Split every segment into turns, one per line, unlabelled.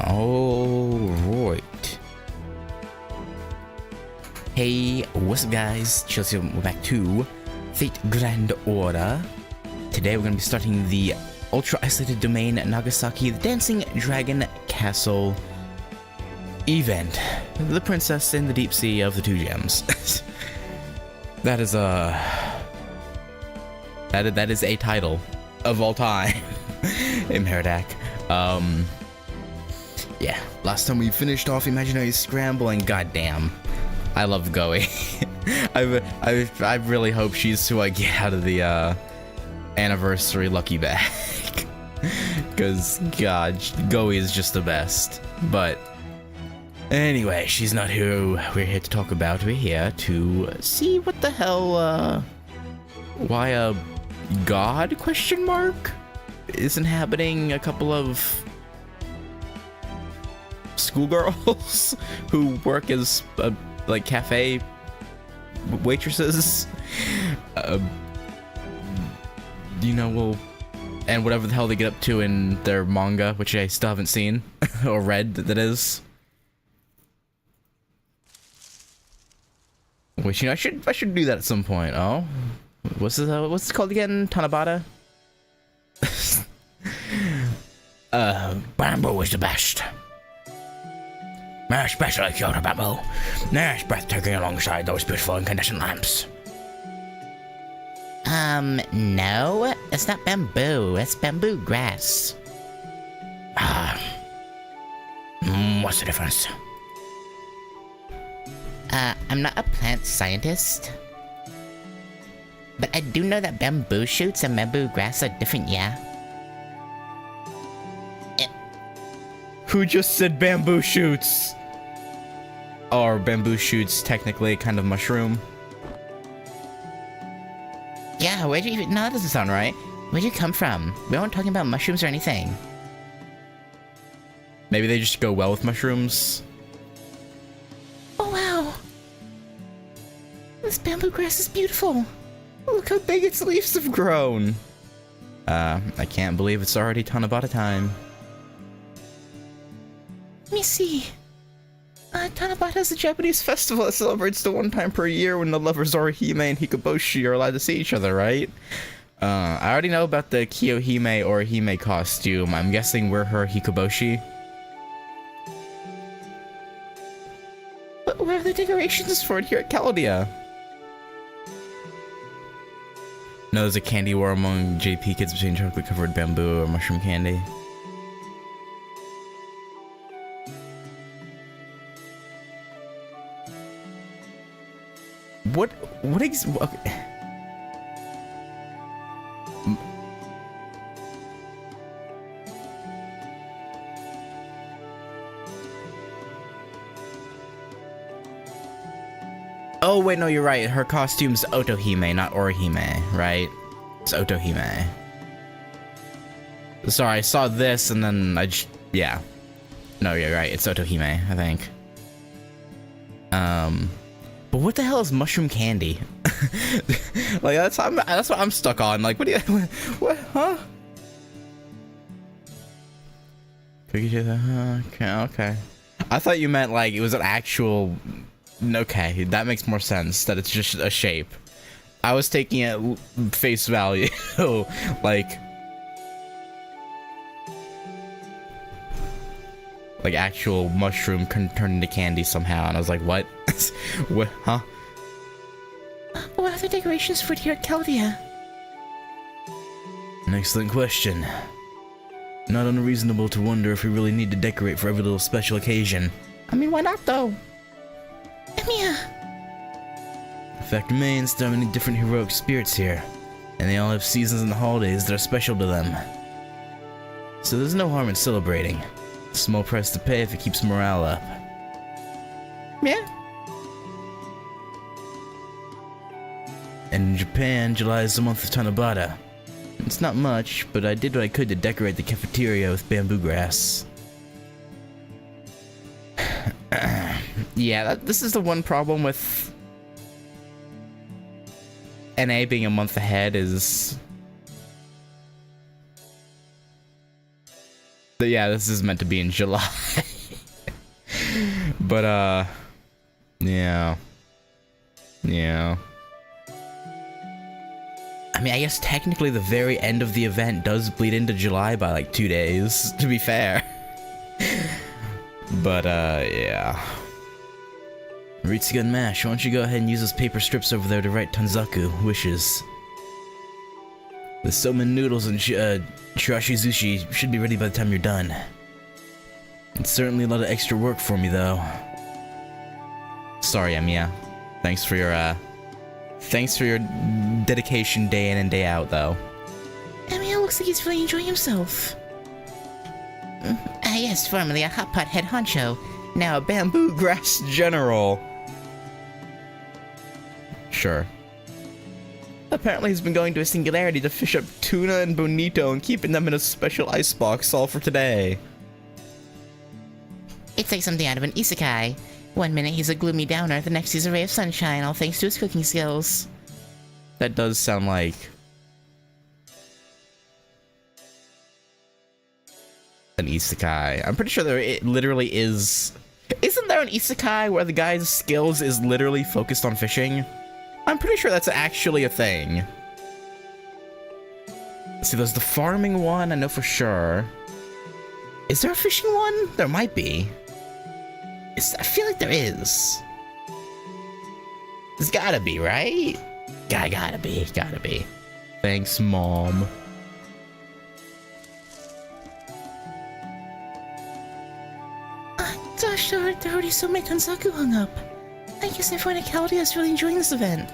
Alright. Hey, what's up guys? Chelsea, we're back to Fate Grand Order. Today we're going to be starting the Ultra Isolated Domain Nagasaki, the Dancing Dragon Castle event. The Princess in the Deep Sea of the Two Gems. That is that is a title of all time in Meridak. Yeah, last time we finished off Imaginary Scramble, and goddamn, I love Goey. I really hope she's who I get out of the anniversary lucky bag. Because god, Goey is just the best. But anyway, she's not who we're here to talk about. We're here to see what the hell why a god question mark is inhabiting a couple of schoolgirls who work as like cafe waitresses, you know, well, and whatever the hell they get up to in their manga, which I still haven't seen or read. That is. Which, you know, I should do that at some point. Oh, what's it called again? Tanabata. Bamboo is the best. Especially Kyoto bamboo. It's breathtaking alongside those beautiful incandescent lamps.
No, it's not bamboo, it's bamboo grass.
What's the difference?
I'm not a plant scientist, but I do know that bamboo shoots and bamboo grass are different, yeah?
Who just said bamboo shoots? Or bamboo shoots technically kind of mushroom?
Yeah, where'd you even... No, that doesn't sound right. Where'd you come from? We weren't talking about mushrooms or anything.
Maybe they just go well with mushrooms?
Oh, wow. This bamboo grass is beautiful.
Look how big its leaves have grown. I can't believe it's already Tanabata time.
Let me see.
Tanabata is a Japanese festival that celebrates the one time per year when the lovers Orihime and Hikoboshi are allowed to see each other, right? I already know about the Kiyohime Orihime costume. I'm guessing we're her Hikoboshi.
But where are the decorations
for it here at Caladia? No, there's a candy war among JP kids between chocolate covered bamboo or mushroom candy. What okay. Oh wait, no, you're right. Her costume's Otohime, not Orihime, right? It's Otohime. Sorry, I saw this and then yeah. No, you're right. It's Otohime, I think. But what the hell is mushroom candy? Like that's what I'm stuck on. Like, what do you? What? Huh? Okay. I thought you meant like it was an actual. Okay, that makes more sense. That it's just a shape. I was taking it face value, like actual mushroom can turn into candy somehow, and I was like, what? What? Huh?
What are the decorations for here at Caladia?
An excellent question. Not unreasonable to wonder if we really need to decorate for every little special occasion.
I mean, why not though? Emiya!
The fact remains there are many different heroic spirits here, and they all have seasons and holidays that are special to them. So there's no harm in celebrating. A small price to pay if it keeps morale up.
Yeah.
And in Japan, July is the month of Tanabata. It's not much, but I did what I could to decorate the cafeteria with bamboo grass. Yeah, this is the one problem with NA being a month ahead is Yeah, this is meant to be in July. But, yeah. Yeah. I mean, I guess technically the very end of the event does bleed into July by like 2 days, to be fair. But, yeah. Ritsuga and Mash, why don't you go ahead and use those paper strips over there to write Tanzaku wishes. The somen noodles and chirashi sushi should be ready by the time you're done. It's certainly a lot of extra work for me, though. Sorry, Emiya. Thanks for your dedication day in and day out, though.
Emiya looks like he's really enjoying himself. Yes, formerly a hot pot head honcho,
now a bamboo grass general. Sure. Apparently he's been going to a singularity to fish up tuna and bonito and keeping them in a special icebox all for today.
It's like something out of an isekai. One minute he's a gloomy downer, the next he's a ray of sunshine, all thanks to his cooking skills.
That does sound like an isekai. I'm pretty sure it literally is. Isn't there an isekai where the guy's skills is literally focused on fishing? I'm pretty sure that's actually a thing. See, there's the farming one, I know for sure. Is there a fishing one? There might be. I feel like there is. There's gotta be, right? Gotta be. Thanks, Mom.
Gosh, there are already so many Tanzaku hung up. I guess everyone at Caldia is really enjoying this event.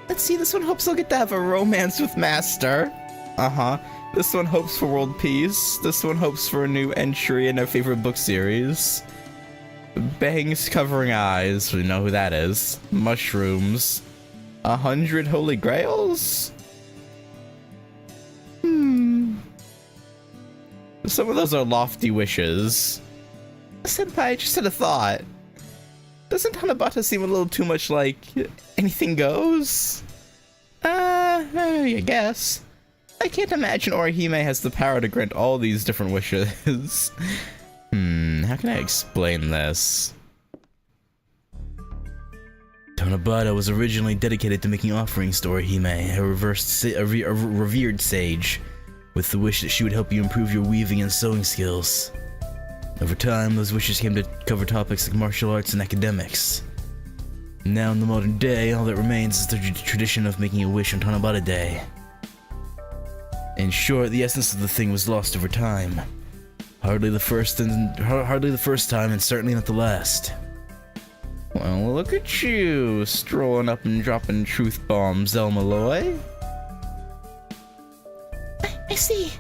Let's see, this one hopes I'll get to have a romance with Master. Uh-huh. This one hopes for world peace. This one hopes for a new entry in our favorite book series. Bangs covering eyes. We know who that is. Mushrooms. 100 holy grails? Some of those are lofty wishes. Senpai, I just had a thought. Doesn't Tanabata seem a little too much like anything goes? I guess. I can't imagine Orihime has the power to grant all these different wishes. How can I explain this? Tanabata was originally dedicated to making offerings to Orihime, a revered sage, with the wish that she would help you improve your weaving and sewing skills. Over time, those wishes came to cover topics like martial arts and academics. Now in the modern day, all that remains is the tradition of making a wish on Tanabata Day. In short, the essence of the thing was lost over time. Hardly the first time, and certainly not the last. Well, look at you, strolling up and dropping truth bombs, El Malloy.
I see.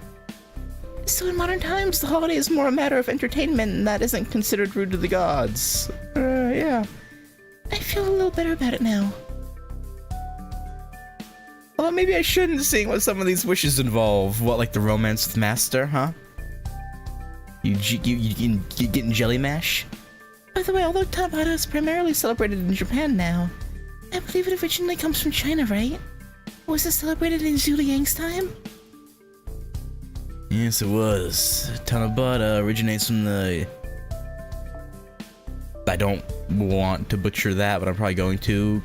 So in modern times, the holiday is more a matter of entertainment, and that isn't considered rude to the gods. Yeah. I feel a little better about it now.
Although maybe I shouldn't, seeing what some of these wishes involve. What, like the romance with Master, huh? You getting jelly mash?
By the way, although Tanabata is primarily celebrated in Japan now, I believe it originally comes from China, right? Was it celebrated in Zhu Liang's time?
Yes, it was. Tanabata originates from the... I don't want to butcher that, but I'm probably going to.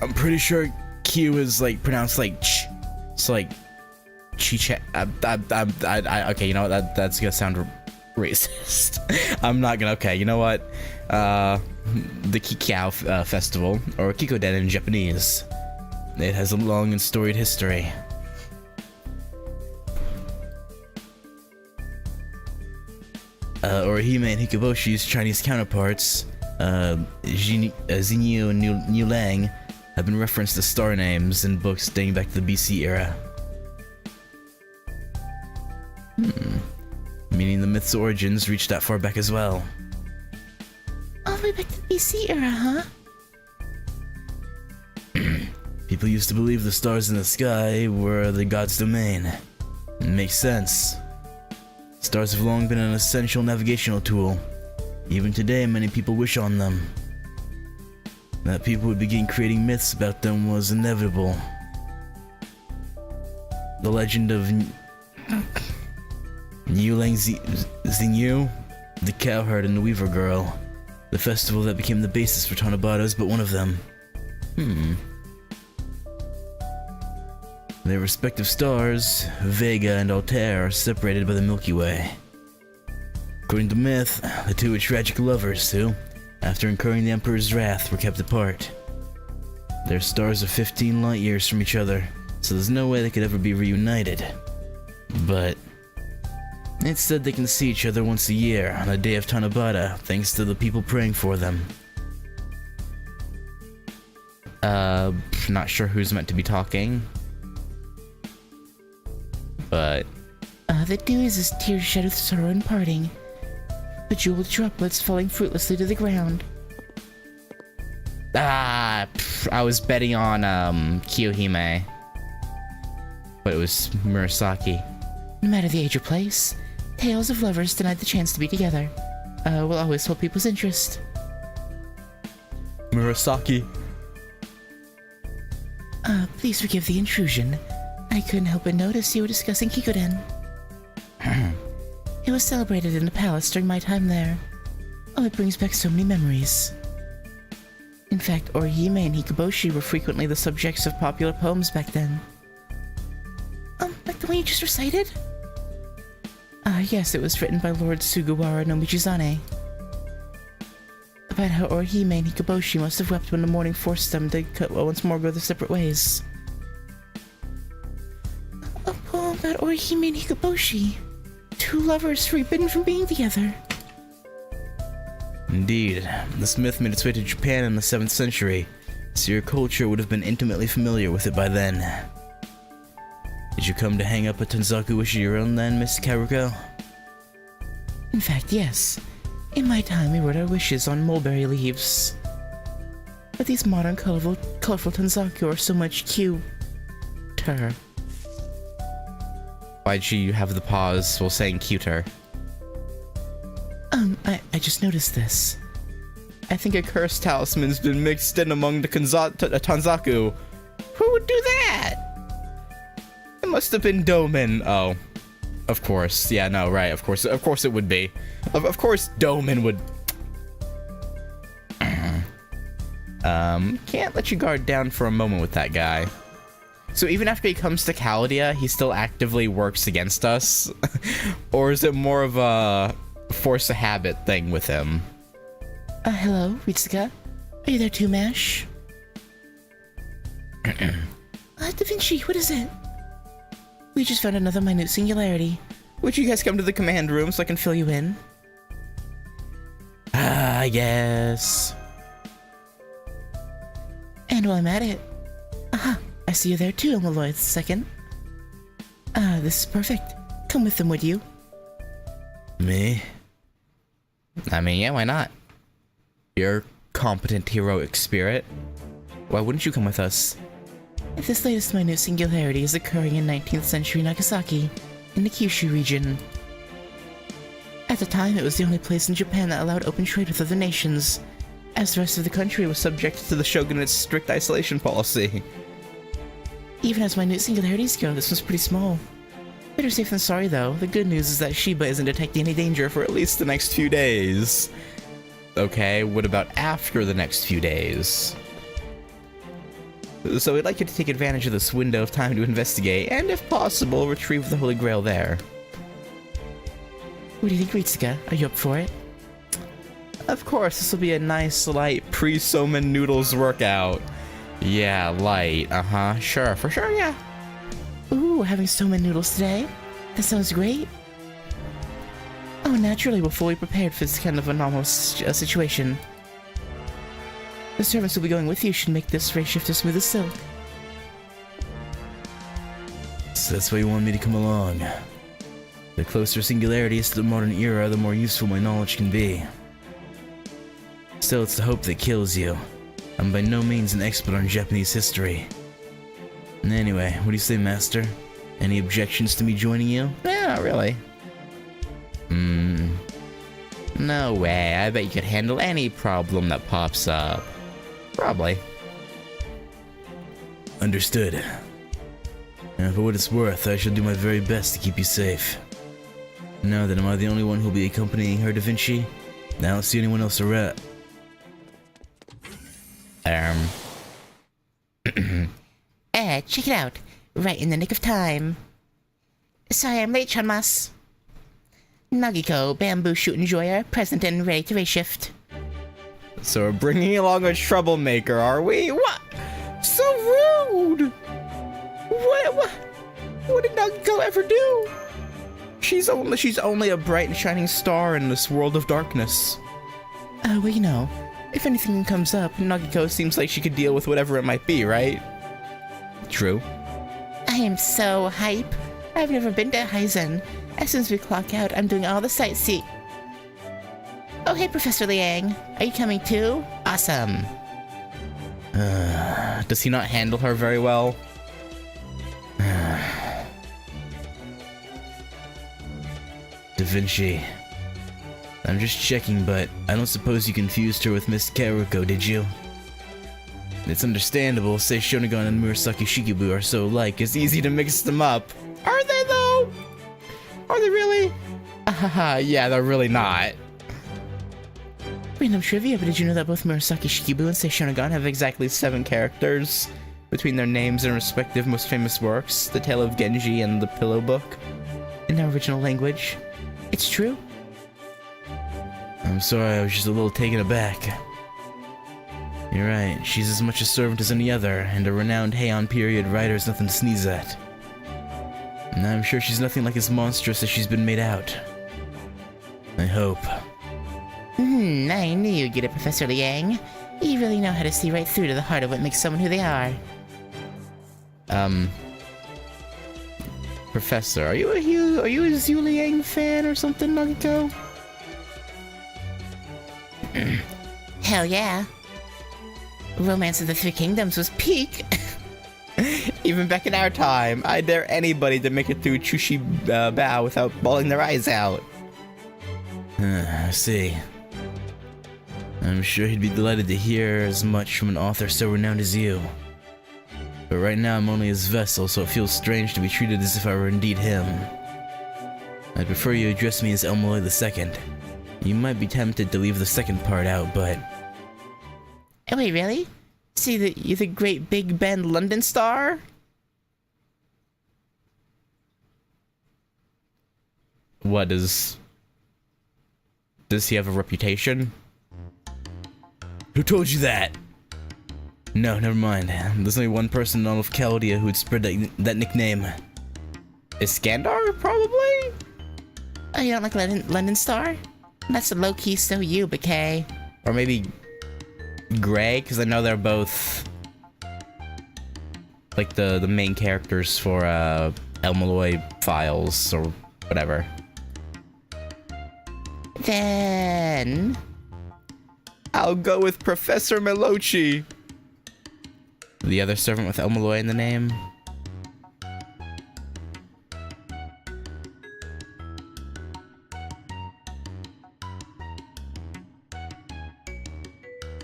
I'm pretty sure Q is like pronounced like ch. It's like chi. Okay, you know what? That's gonna sound racist. I'm not gonna. Okay, you know what? The Kikyo festival, or Kikoden in Japanese. It has a long and storied history. Orihime and Hikiboshi's Chinese counterparts, Xinyu and Niu Lang, have been referenced as star names in books dating back to the BC era. Meaning the myth's origins reach that far back as well.
All the way back to the BC era, huh?
People used to believe the stars in the sky were the god's domain. It makes sense. Stars have long been an essential navigational tool. Even today, many people wish on them. That people would begin creating myths about them was inevitable. the legend of Yulang Xingyu, the cowherd and the weaver girl. The festival that became the basis for Tanabata is but one of them. Their respective stars, Vega and Altair, are separated by the Milky Way. According to myth, the two were tragic lovers who, after incurring the Emperor's wrath, were kept apart. Their stars are 15 light years from each other, so there's no way they could ever be reunited. But instead, they can see each other once a year on the day of Tanabata, thanks to the people praying for them. Not sure who's meant to be talking. But
the dew is as tears shed with sorrow and parting, the jeweled droplets falling fruitlessly to the ground.
I was betting on Kiyohime, but it was Murasaki.
No matter the age or place, tales of lovers denied the chance to be together will always hold people's interest.
Murasaki.
Please forgive the intrusion. I couldn't help but notice you were discussing Kikoden. It was celebrated in the palace during my time there. Oh, it brings back so many memories. In fact, Orihime and Hikoboshi were frequently the subjects of popular poems back then. Like the one you just recited? Yes, it was written by Lord Sugawara no Michizane. About how Orihime and Hikoboshi must have wept when the morning forced them to once more go their separate ways. A poem about Orihime and Hikoboshi. Two lovers forbidden from being together.
Indeed, this myth made its way to Japan in the 7th century, so your culture would have been intimately familiar with it by then. Did you come to hang up a Tanzaku wish of your own then, Miss Karuko?
In fact, yes. In my time, we wrote our wishes on mulberry leaves. But these modern colorful Tanzaku are so much cuter.
Why'd she have the pause while saying cuter?
I just noticed this.
I think a cursed talisman's been mixed in among the Tanzaku. Who would do that? It must have been Domin. Oh. Of course. Yeah, no, right. Of course it would be. Of course Domin would... Can't let you guard down for a moment with that guy. So even after he comes to Caldia, he still actively works against us? Or is it more of a force of habit thing with him?
Hello, Ritsuka? Are you there too, Mash? Da Vinci, what is it? We just found another minute singularity.
Would you guys come to the command room so I can fill you in?
I guess. And while I'm at it... Aha, I see you there too, Malloy, second. This is perfect. Come with them, would you?
Me? I mean, yeah, why not? Your competent heroic spirit. Why wouldn't you come with us?
This latest minute singularity is occurring in 19th century Nagasaki, in the Kyushu region. At the time, it was the only place in Japan that allowed open trade with other nations, as the rest of the country was subject to the shogunate's strict isolation policy. Even as minute singularities go, this was pretty small. Better safe than sorry, though. The good news is that Shiba isn't detecting any danger for at least the next few days. Okay, what about after the next few days? So we'd like you to take advantage of this window of time to investigate, and if possible, retrieve the Holy Grail there. What do you think, Ritsuka? Are you up for it?
Of course, this will be a nice, light, pre-Somen noodles workout. Yeah, light, sure, for sure, yeah.
Ooh, having Somen noodles today? That sounds great. Oh, naturally, we're fully prepared for this kind of anomalous situation. The servants who will be going with you should make this ray shift as smooth as silk.
So that's why you want me to come along. The closer singularities to the modern era, the more useful my knowledge can be. Still, it's the hope that kills you. I'm by no means an expert on Japanese history. Anyway, what do you say, Master? Any objections to me joining you?
Not really.
No way. I bet you could handle any problem that pops up. Probably. Understood. For what it's worth, I shall do my very best to keep you safe. Now then, am I the only one who'll be accompanying her, Da Vinci? I don't see anyone else around.
Check it out. Right in the nick of time. Sorry I'm late, Chanmas. Nagiko, bamboo shoot enjoyer, present and ready to reshift.
So we're bringing along a troublemaker, are we? What? So rude! What did Nagiko ever do? She's only a bright and shining star in this world of darkness. Well, you know, if anything comes up, Nagiko seems like she could deal with whatever it might be, right? True.
I am so hype. I've never been to Heizen. As soon as we clock out, I'm doing all the sightseeing. Oh, hey, Professor Liang. Are you coming too? Awesome.
Does he not handle her very well? Da Vinci. I'm just checking, but I don't suppose you confused her with Miss Karuko, did you? It's understandable, say Shonagon and Murasaki Shikibu are so alike, it's easy to mix them up. Are they though? Are they really? Yeah, they're really not.
Random trivia, but did you know that both Murasaki Shikibu and Sei Shonagon have exactly 7 characters between their names and respective most famous works, The Tale of Genji and The Pillow Book, in their original language? It's true.
I'm sorry, I was just a little taken aback. You're right, she's as much a servant as any other, and a renowned Heian period writer is nothing to sneeze at. And I'm sure she's nothing like as monstrous as she's been made out. I hope.
I knew you'd get it, Professor Liang. You really know how to see right through to the heart of what makes someone who they are.
Professor, are you a Zhu Liang fan or something, Nagiko?
Hell yeah. Romance of the Three Kingdoms was peak.
Even back in our time, I dare anybody to make it through Chushi Bao without bawling their eyes out. I see. I'm sure he'd be delighted to hear as much from an author so renowned as you. But right now I'm only his vessel, so it feels strange to be treated as if I were indeed him. I'd prefer you address me as Elmaloy II. You might be tempted to leave the second part out, but...
Oh, wait, really? See, you're the great Big Ben London star?
What, does he have a reputation? Who told you that? No, never mind. There's only one person in all of Chaldea who'd spread that nickname. Iskandar, probably?
Oh, you don't like London Star? That's a low-key so you, BK.
Or maybe Gray, because I know they're both like the main characters for Elmaloy Files or whatever.
Then
I'll go with Professor Melochi. The other servant with Elmaloy in the name.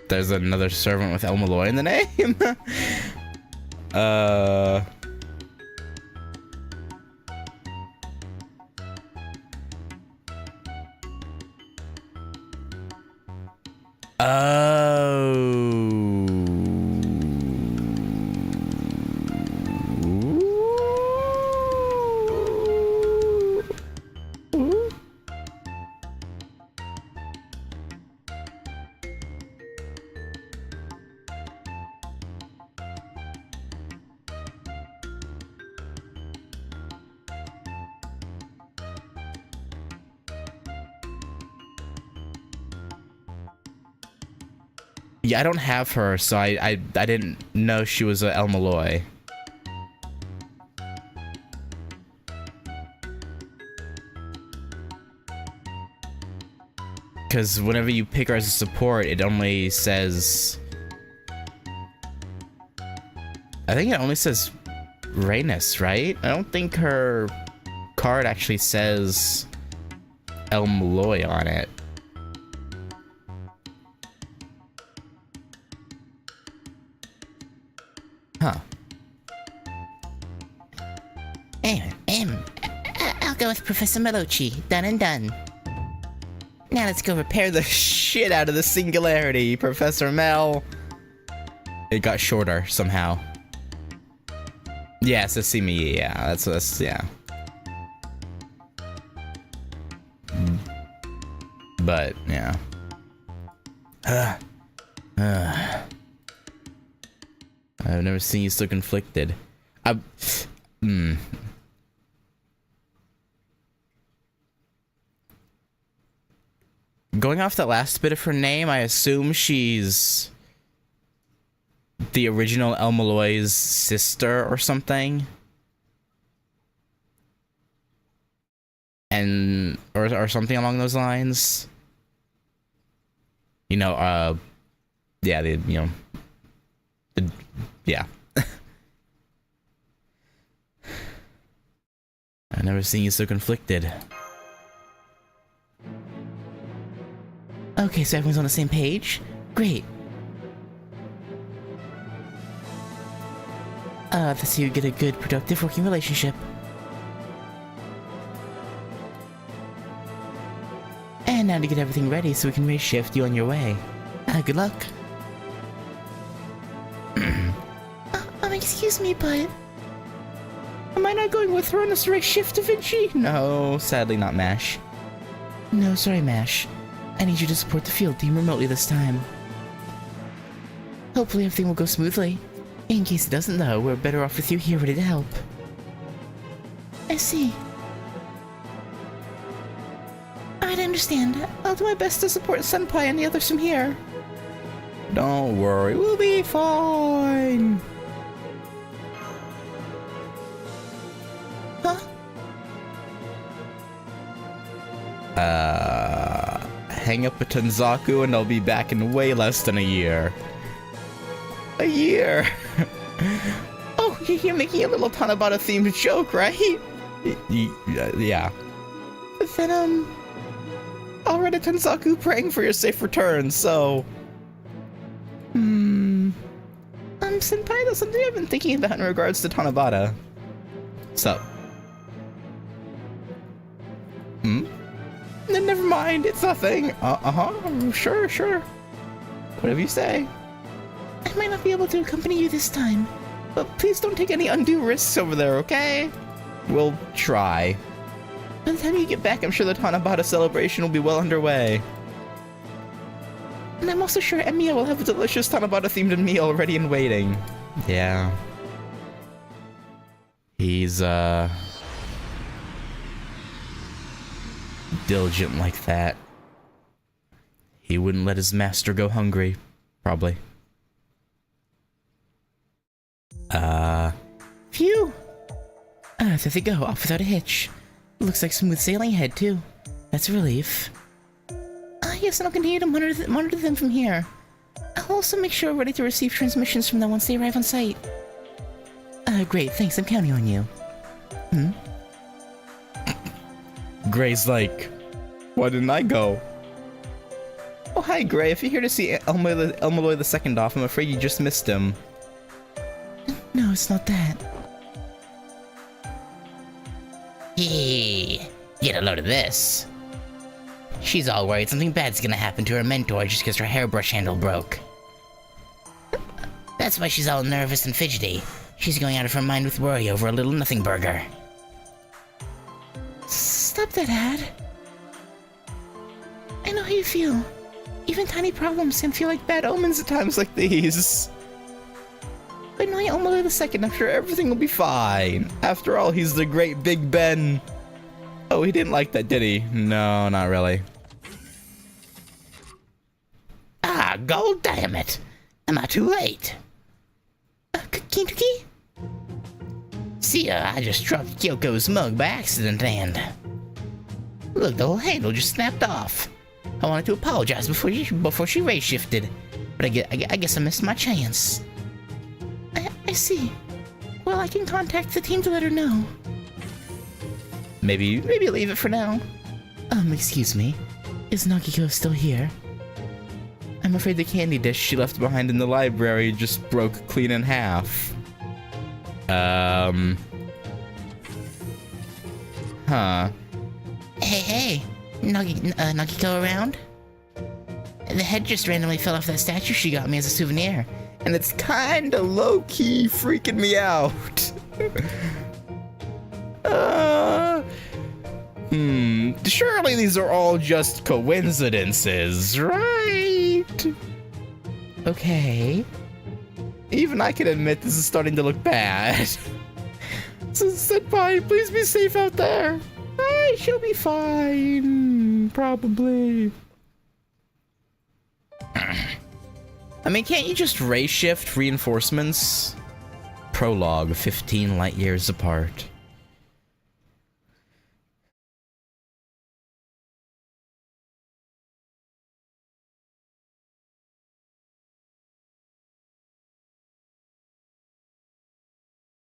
There's another servant with Elmaloy in the name. Yeah, I don't have her, so I didn't know she was a Elmaloy. Because whenever you pick her as a support, it only says... I think it only says Rhaenys, right? I don't think her card actually says Elmaloy on it. Huh.
I'll go with Professor Melochi. Done and done. Now let's go repair the
Shit out of the singularity, Professor Mel. It got shorter somehow. Yeah, Sashimi, yeah, that's, yeah. But, yeah. I've never seen you so conflicted. Going off that last bit of her name, I assume she's the original El Malloy's sister or something. And or something along those lines. You know, yeah, yeah. I've never seen you so conflicted.
Okay, so everyone's on the same page? Great. That's how you get a good, productive working relationship. And now to get everything ready so we can reshift you on your way. Good luck. Excuse me, but... Am I not going with her on this race shift, Da Vinci?
No, sadly not Mash.
No, sorry, Mash. I need you to support the field team remotely this time. Hopefully everything will go smoothly. In case it doesn't, though, we're better off with you here ready to help. I see. I understand. I'll do my best to support Senpai and the others from here.
Don't worry, we'll be fine.
Huh?
Hang up a Tenzaku and I'll be back in way less than a year. A year?
Oh, you're making a little Tanabata-themed joke, right?
Yeah.
Then, I'll write a Tenzaku praying for your safe return, so... Senpai, there's something I've been thinking about in regards to Tanabata.
So.
Then never mind, it's nothing. Sure.
Whatever you say.
I might not be able to accompany you this time, but please don't take any undue risks over there, okay?
We'll try.
By the time you get back, I'm sure the Tanabata celebration will be well underway. And I'm also sure Emiya will have a delicious Tanabata-themed meal ready and waiting.
Yeah. He's, diligent like that. He wouldn't let his master go hungry, probably.
Phew! There they go, off without a hitch. Looks like smooth sailing ahead, too. That's a relief. Yes, and I'll continue to monitor them from here. I'll also make sure we're ready to receive transmissions from them once they arrive on site. Great, thanks, I'm counting on you.
Gray's like, why didn't I go?
Oh, hi, Gray. If you're here to see Elmaloy the Second off, I'm afraid you just missed him. No, it's not that.
Hey, get a load of this. She's all worried something bad's gonna happen to her mentor just because her hairbrush handle broke. That's why she's all nervous and fidgety. She's going out of her mind with worry over a little nothing burger.
Stop that, Ad. I know how you feel. Even tiny problems can feel like bad omens at times like these. But knowing Elmaloy the Second, I'm sure everything will be fine. After all, he's the great Big Ben. Oh, he didn't like that, did he?
No, not really.
Ah, god damn it. Am I too late?
Kintuki?
See, I just dropped Kyoko's mug by accident and... Look, the whole handle just snapped off. I wanted to apologize before she race shifted, but I guess I missed my chance.
I see. Well, I can contact the team to let her know.
Maybe
leave it for now. Excuse me. Is Nagiko still here?
I'm afraid the candy dish she left behind in the library just broke clean in half. Huh.
Hey, Nagiko around? The head just randomly fell off that statue she got me as a souvenir.
And it's kinda low-key freaking me out. Surely these are all just coincidences, right?
Okay.
Even I can admit this is starting to look bad. Senpai, please be safe out there. She'll be fine. Probably. I mean, can't you just ray shift reinforcements? Prologue, 15 light years apart.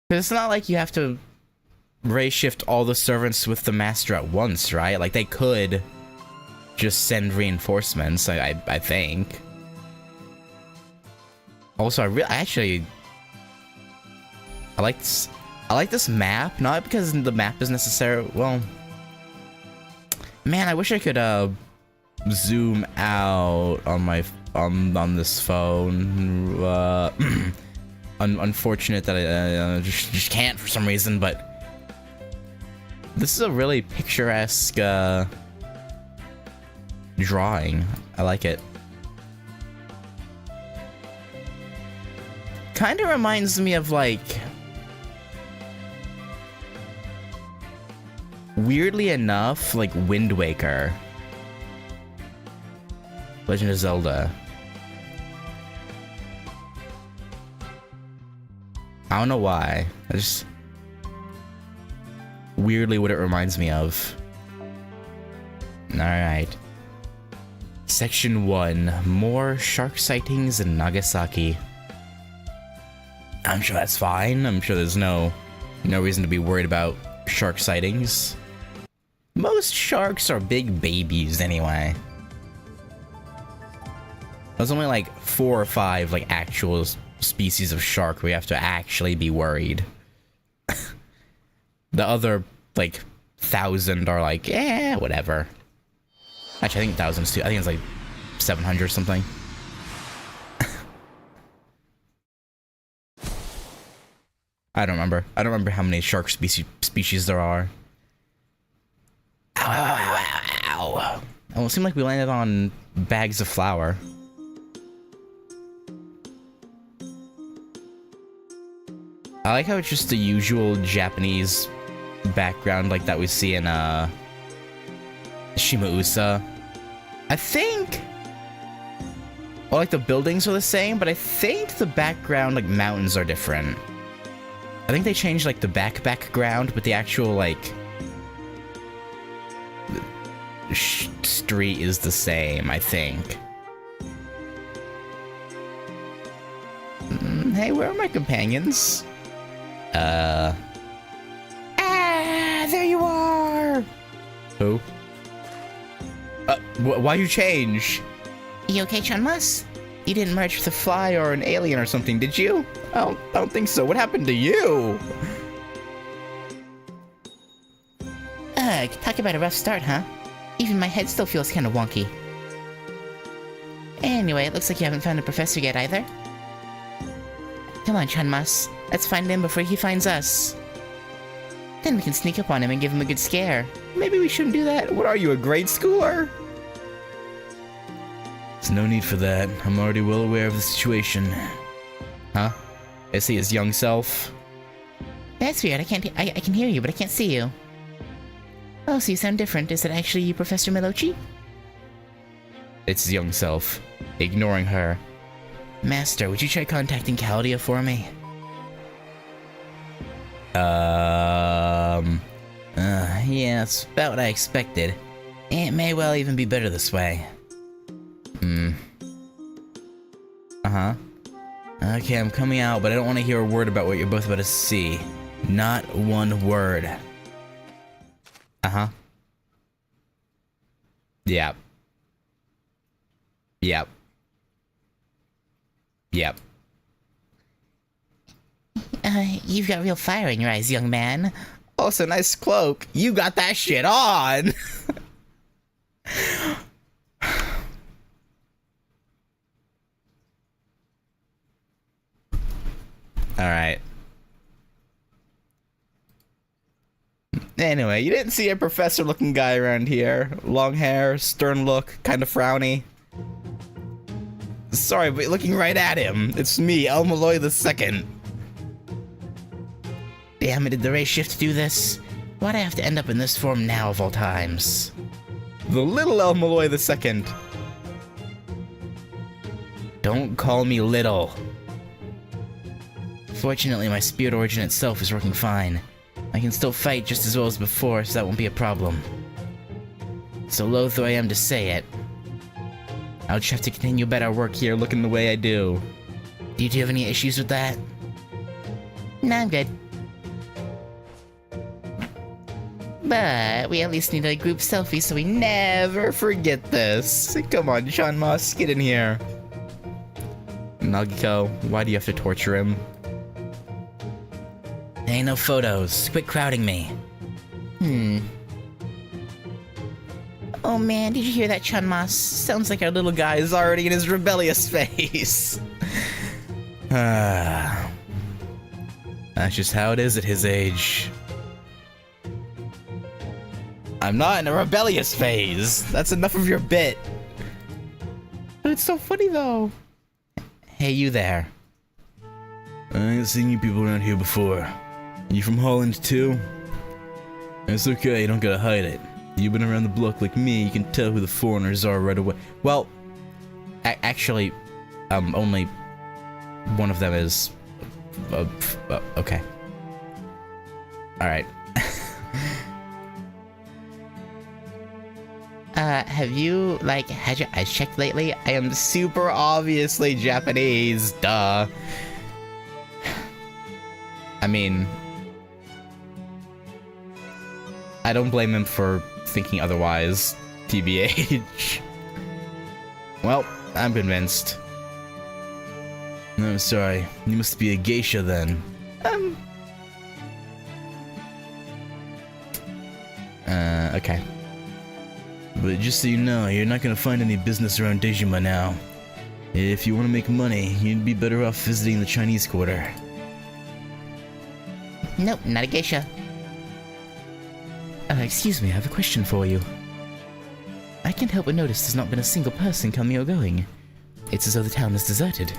It's not like you have to ray shift all the servants with the master at once, right? Like, they could just send reinforcements, I think. Also, I like this map, not because the map is necessary. Well, man, I wish I could zoom out on my on this phone. Unfortunate that I just can't for some reason, but this is a really picturesque drawing. I like it. Kind of reminds me of, like, weirdly enough, like Wind Waker. Legend of Zelda. I don't know why. I just weirdly what it reminds me of. Alright. Section 1. More shark sightings in Nagasaki. I'm sure that's fine. I'm sure there's no reason to be worried about shark sightings. Most sharks are big babies anyway. There's only like 4 or 5 like actual species of shark we have to actually be worried. The other like 1,000 are like, whatever. Actually, I think thousands too. I think it's like 700 or something. I don't remember. I don't remember how many shark species there are. Ow, ow, ow, ow, ow. Oh, it seemed like we landed on bags of flour. I like how it's just the usual Japanese background like that we see in Shimausa. I think, well, like the buildings are the same, but I think the background, like mountains, are different. I think they changed like the background, but the actual like street is the same, I think. Hey, where are my companions? There you are! Who? Why you change?
You okay, Chunmas?
You didn't merge with a fly or an alien or something, did you? I don't think so. What happened to you?
Ugh, talk about a rough start, huh? Even my head still feels kind of wonky. Anyway, it looks like you haven't found a professor yet either. Come on, Chunmas. Let's find him before he finds us. Then we can sneak up on him and give him a good scare.
Maybe we shouldn't do that. What are you, a grade schooler? There's no need for that. I'm already well aware of the situation. Huh? I see his young self.
That's weird. I can hear you, but I can't see you. Oh, so you sound different. Is it actually you, Professor Melochi?
It's his young self. Ignoring her.
Master, would you try contacting Caldia for me?
Yeah, that's about what I expected.
It may well even be better this way.
Uh-huh. Okay, I'm coming out, but I don't want to hear a word about what you're both about to see. Not one word. Uh-huh. Yep. Yep. Yep.
You've got real fire in your eyes, young man.
Also, nice cloak. You got that shit on. Alright. Anyway, you didn't see a professor-looking guy around here. Long hair, stern look, kind of frowny. Sorry, but looking right at him. It's me, El Malloy II.
Damn it, did the race shift do this? Why'd I have to end up in this form now of all times?
The little El Malloy II.
Don't call me little. Fortunately, my spirit origin itself is working fine. I can still fight just as well as before, so that won't be a problem. So loath though I am to say it, I'll just have to continue about our work here looking the way I do. Do you have any issues with that?
Nah, I'm good.
But we at least need a group selfie so we never forget this.
Come on, Sean Moss, get in here. Nagiko, why do you have to torture him?
Ain't no photos. Quit crowding me.
Oh man, did you hear that, Chunmas?
Sounds like our little guy is already in his rebellious phase. That's just how it is at his age. I'm not in a rebellious phase. That's enough of your bit. But it's so funny though.
Hey, you there.
I ain't seen you people around here before. You from Holland too? It's okay, you don't gotta hide it. You've been around the block like me, you can tell who the foreigners are right away.
Well, actually, only one of them is... okay. Alright.
Have you, like, had your eyes checked lately?
I am super obviously Japanese, duh. I mean... I don't blame him for thinking otherwise, TBH. Well, I'm convinced.
No, I'm sorry. You must be a geisha then.
Okay.
But just so you know, you're not gonna find any business around Dejima now. If you want to make money, you'd be better off visiting the Chinese Quarter.
Nope, not a geisha.
Excuse me, I have a question for you. I can't help but notice there's not been a single person coming or going. It's as though the town is deserted.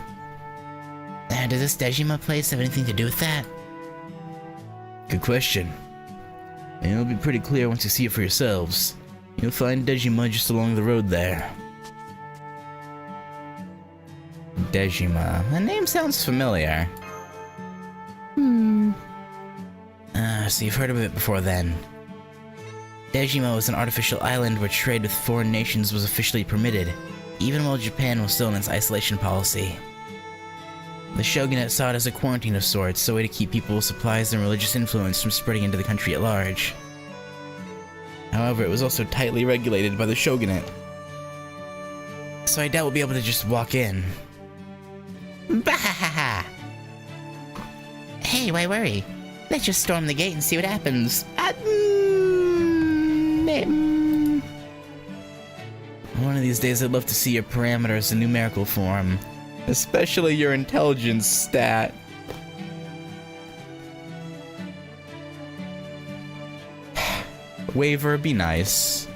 Does this Dejima place have anything to do with that?
Good question. And it'll be pretty clear once you see it for yourselves. You'll find Dejima just along the road there.
Dejima. The name sounds familiar.
So you've heard of it before then. Dejima was an artificial island where trade with foreign nations was officially permitted, even while Japan was still in its isolation policy. The shogunate saw it as a quarantine of sorts, a way to keep people with supplies and religious influence from spreading into the country at large. However, it was also tightly regulated by the shogunate, so I doubt we'll be able to just walk in.
Bahaha! Hey, why worry? Let's just storm the gate and see what happens.
One of these days I'd love to see your parameters in numerical form.
Especially your intelligence stat. Waiver, be nice.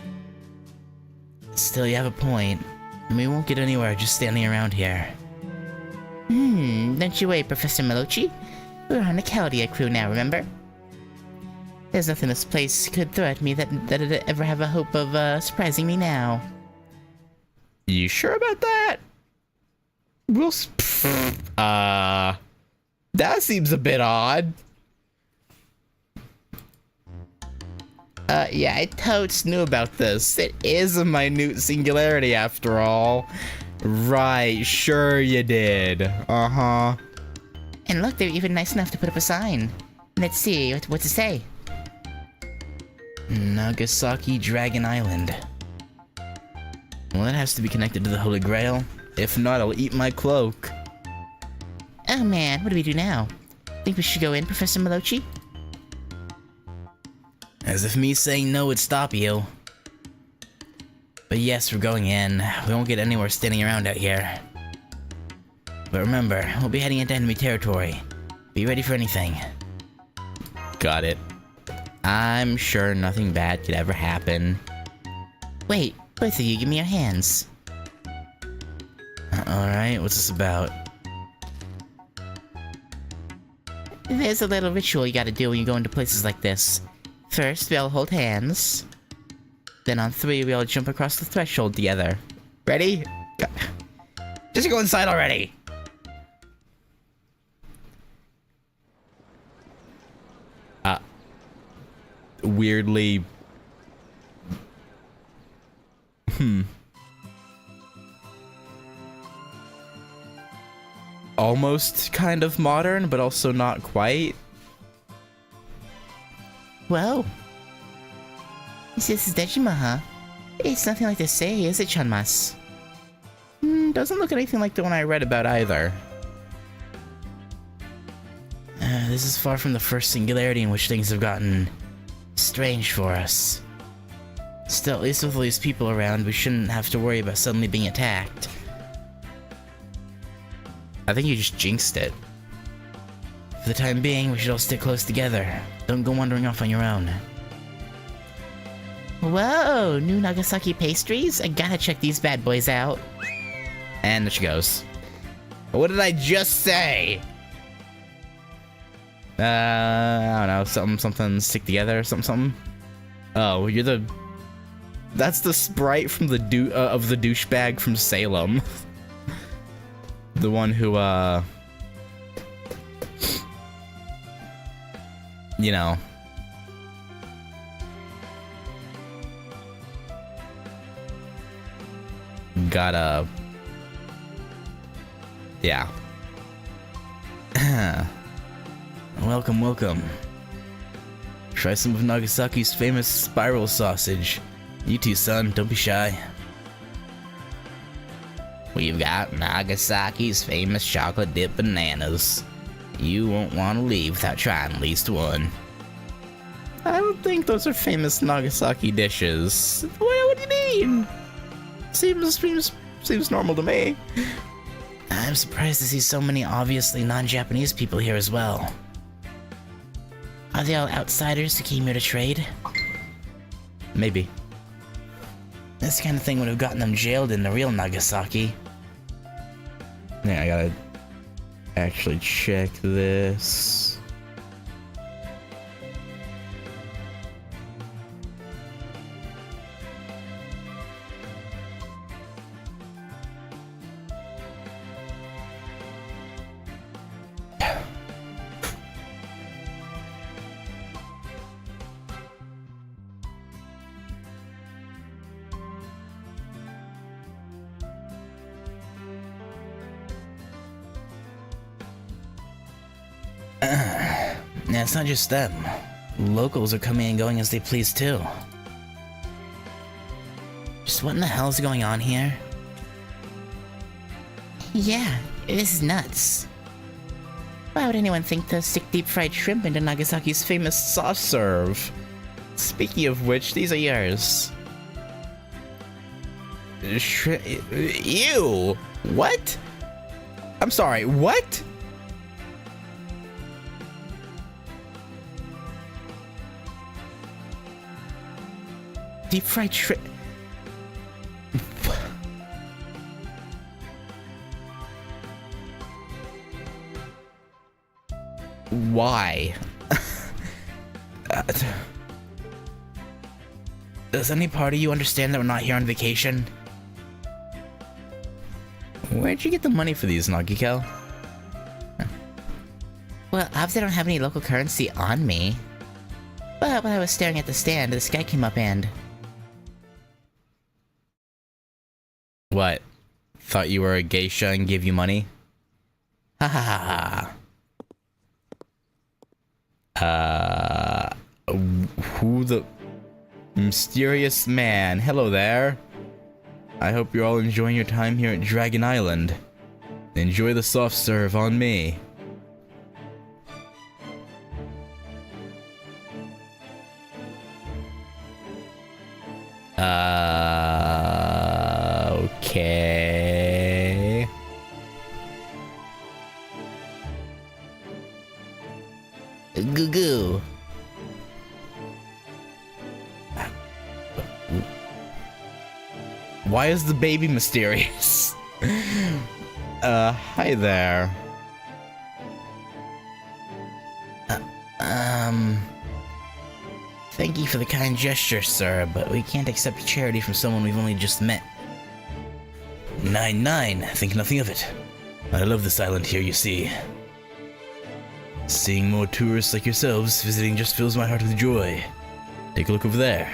Still, you have a point. And we won't get anywhere just standing around here.
Don't you worry, Professor Melochi. We're on a Chaldea crew now, remember? There's nothing this place could throw at me that'd ever have a hope of surprising me now.
You sure about that? We'll that seems a bit odd. Yeah, I totes knew about this. It is a minute singularity after all. Right, sure you did. Uh-huh.
And look, they're even nice enough to put up a sign. Let's see, what's it say?
Nagasaki Dragon Island. Well, that has to be connected to the Holy Grail. If not, I'll eat my cloak.
Oh man, what do we do now? Think we should go in, Professor Melochi?
As if me saying no would stop you. But yes, we're going in. We won't get anywhere standing around out here. But remember, we'll be heading into enemy territory. Be ready for anything. Got it. I'm sure nothing bad could ever happen.
Wait, both of you, give me your hands.
Alright, what's this about?
There's a little ritual you gotta do when you go into places like this. First, we all hold hands. Then on 3, we all jump across the threshold together.
Ready? Go. Just go inside already! Weirdly... Almost kind of modern, but also not quite.
Whoa. This is Dejima, huh? It's nothing like they say, is it, Chanmas?
Doesn't look anything like the one I read about either. This is far from the first singularity in which things have gotten strange for us. Still, at least with all these people around, we shouldn't have to worry about suddenly being attacked. I think you just jinxed it. For the time being, we should all stick close together. Don't go wandering off on your own.
Whoa, new Nagasaki pastries? I gotta check these bad boys out.
And there she goes. What did I just say? I don't know, something stick together, something. Oh, you're the... That's the sprite from the of the douchebag from Salem. The one who, you know. Gotta... Yeah. Welcome, welcome. Try some of Nagasaki's famous spiral sausage. You too, son, don't be shy. We've got Nagasaki's famous chocolate dip bananas. You won't want to leave without trying at least one. I don't think those are famous Nagasaki dishes. What do you mean? Seems normal to me. I'm surprised to see so many obviously non-Japanese people here as well. Are they all outsiders who came here to trade? Maybe. This kind of thing would have gotten them jailed in the real Nagasaki. Yeah, I gotta actually check this. Now, it's not just them. Locals are coming and going as they please, too. Just what in the hell is going on here?
Yeah, this is nuts. Why would anyone think to stick deep-fried shrimp into Nagasaki's famous
Soft serve. Speaking of which, these are yours. Ew! What? I'm sorry, what?
deep-fried shrimp?
Why? Does any part of you understand that we're not here on vacation? Where'd you get the money for these, Nagiko?
Well, obviously I don't have any local currency on me. But when I was staring at the stand, this guy came up and...
What? Thought you were a geisha and gave you money? Ha ha ha ha. Who the... Mysterious man. Hello there. I hope you're all enjoying your time here at Dragon Island. Enjoy the soft serve on me. Okay.
Goo goo.
Why is the baby mysterious? Hi there.
Thank you for the kind gesture, sir, but we can't accept charity from someone we've only just met.
9-9, think nothing of it. I love this island here, you see. Seeing more tourists like yourselves visiting just fills my heart with joy. Take a look over there.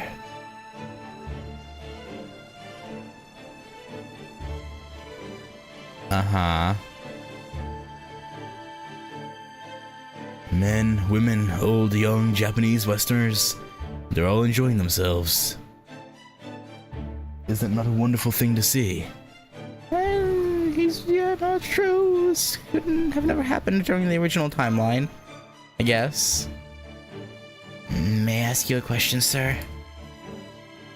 Uh-huh.
Men, women, old, young, Japanese, Westerners, they're all enjoying themselves. Isn't that a wonderful thing to see?
Yeah, not true. This couldn't have never happened during the original timeline, I guess.
May I ask you a question, sir?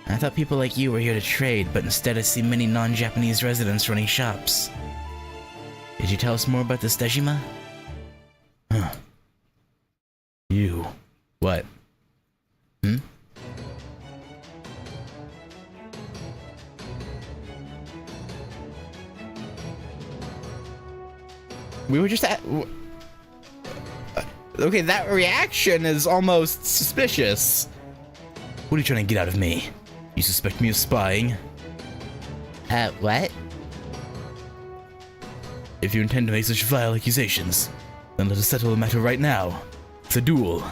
I thought people like you were here to trade, but instead I see many non-Japanese residents running shops. Could you tell us more about this Dejima?
Huh. You.
What? Hmm? We were just at... Okay, that reaction is almost suspicious.
What are you trying to get out of me? You suspect me of spying?
What?
If you intend to make such vile accusations, then let us settle the matter right now. It's a duel.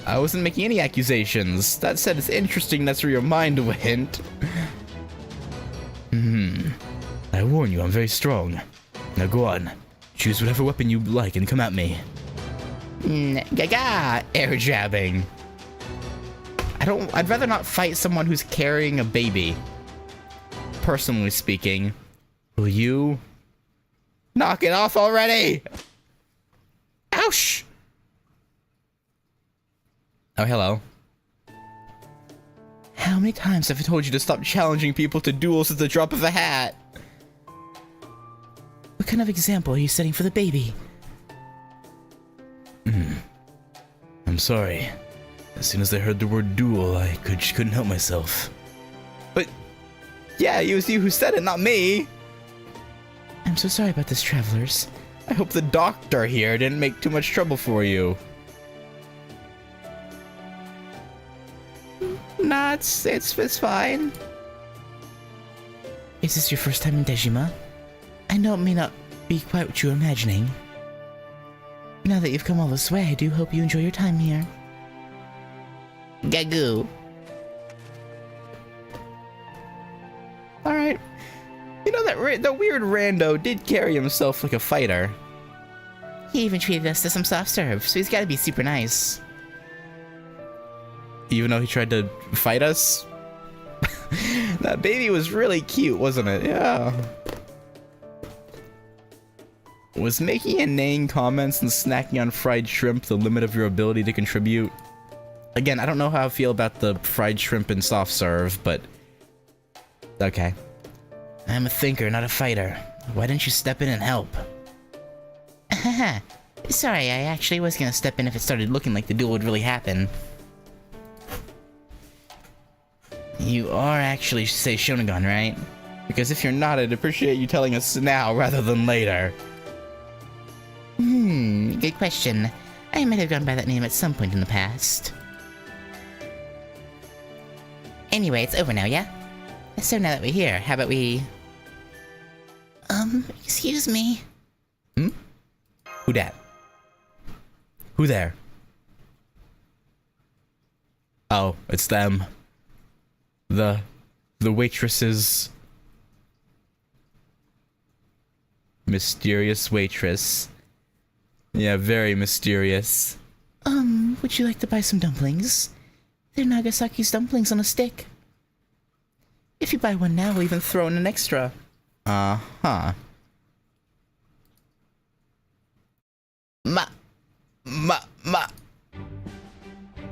I wasn't making any accusations. That said, it's interesting that's where your mind went.
I warn you, I'm very strong. Now go on. Choose whatever weapon you like and come at me.
Gaga! Air jabbing. I'd rather not fight someone who's carrying a baby. Personally speaking. Will you... knock it off already! Ouch! Oh, hello. How many times have I told you to stop challenging people to duels at the drop of a hat?
What kind of example are you setting for the baby?
I'm sorry. As soon as I heard the word duel, I couldn't help myself.
But... yeah, it was you who said it, not me!
I'm so sorry about this, travelers.
I hope the doctor here didn't make too much trouble for you. Nah, it's fine.
Is this your first time in Dejima? I know it may not be quite what you were imagining. Now that you've come all this way, I do hope you enjoy your time here.
Gagoo.
Alright. You know, the weird rando did carry himself like a fighter.
He even treated us to some soft serve, so he's gotta be super nice.
Even though he tried to fight us? That baby was really cute, wasn't it? Yeah. Was making inane comments and snacking on fried shrimp the limit of your ability to contribute? Again, I don't know how I feel about the fried shrimp and soft serve, but... okay.
I'm a thinker, not a fighter. Why didn't you step in and help? Haha. Sorry, I actually was gonna step in if it started looking like the duel would really happen. You are actually Sei Shonagon, right?
Because if you're not, I'd appreciate you telling us now rather than later.
Good question. I might have gone by that name at some point in the past. Anyway, it's over now, yeah? So now that we're here, how about we... excuse me.
Who dat? Who there? Oh, it's them. The waitresses. Mysterious waitress. Yeah, very mysterious.
Would you like to buy some dumplings? They're Nagasaki's dumplings on a stick. If you buy one now, we'll even throw in an extra.
Uh-huh.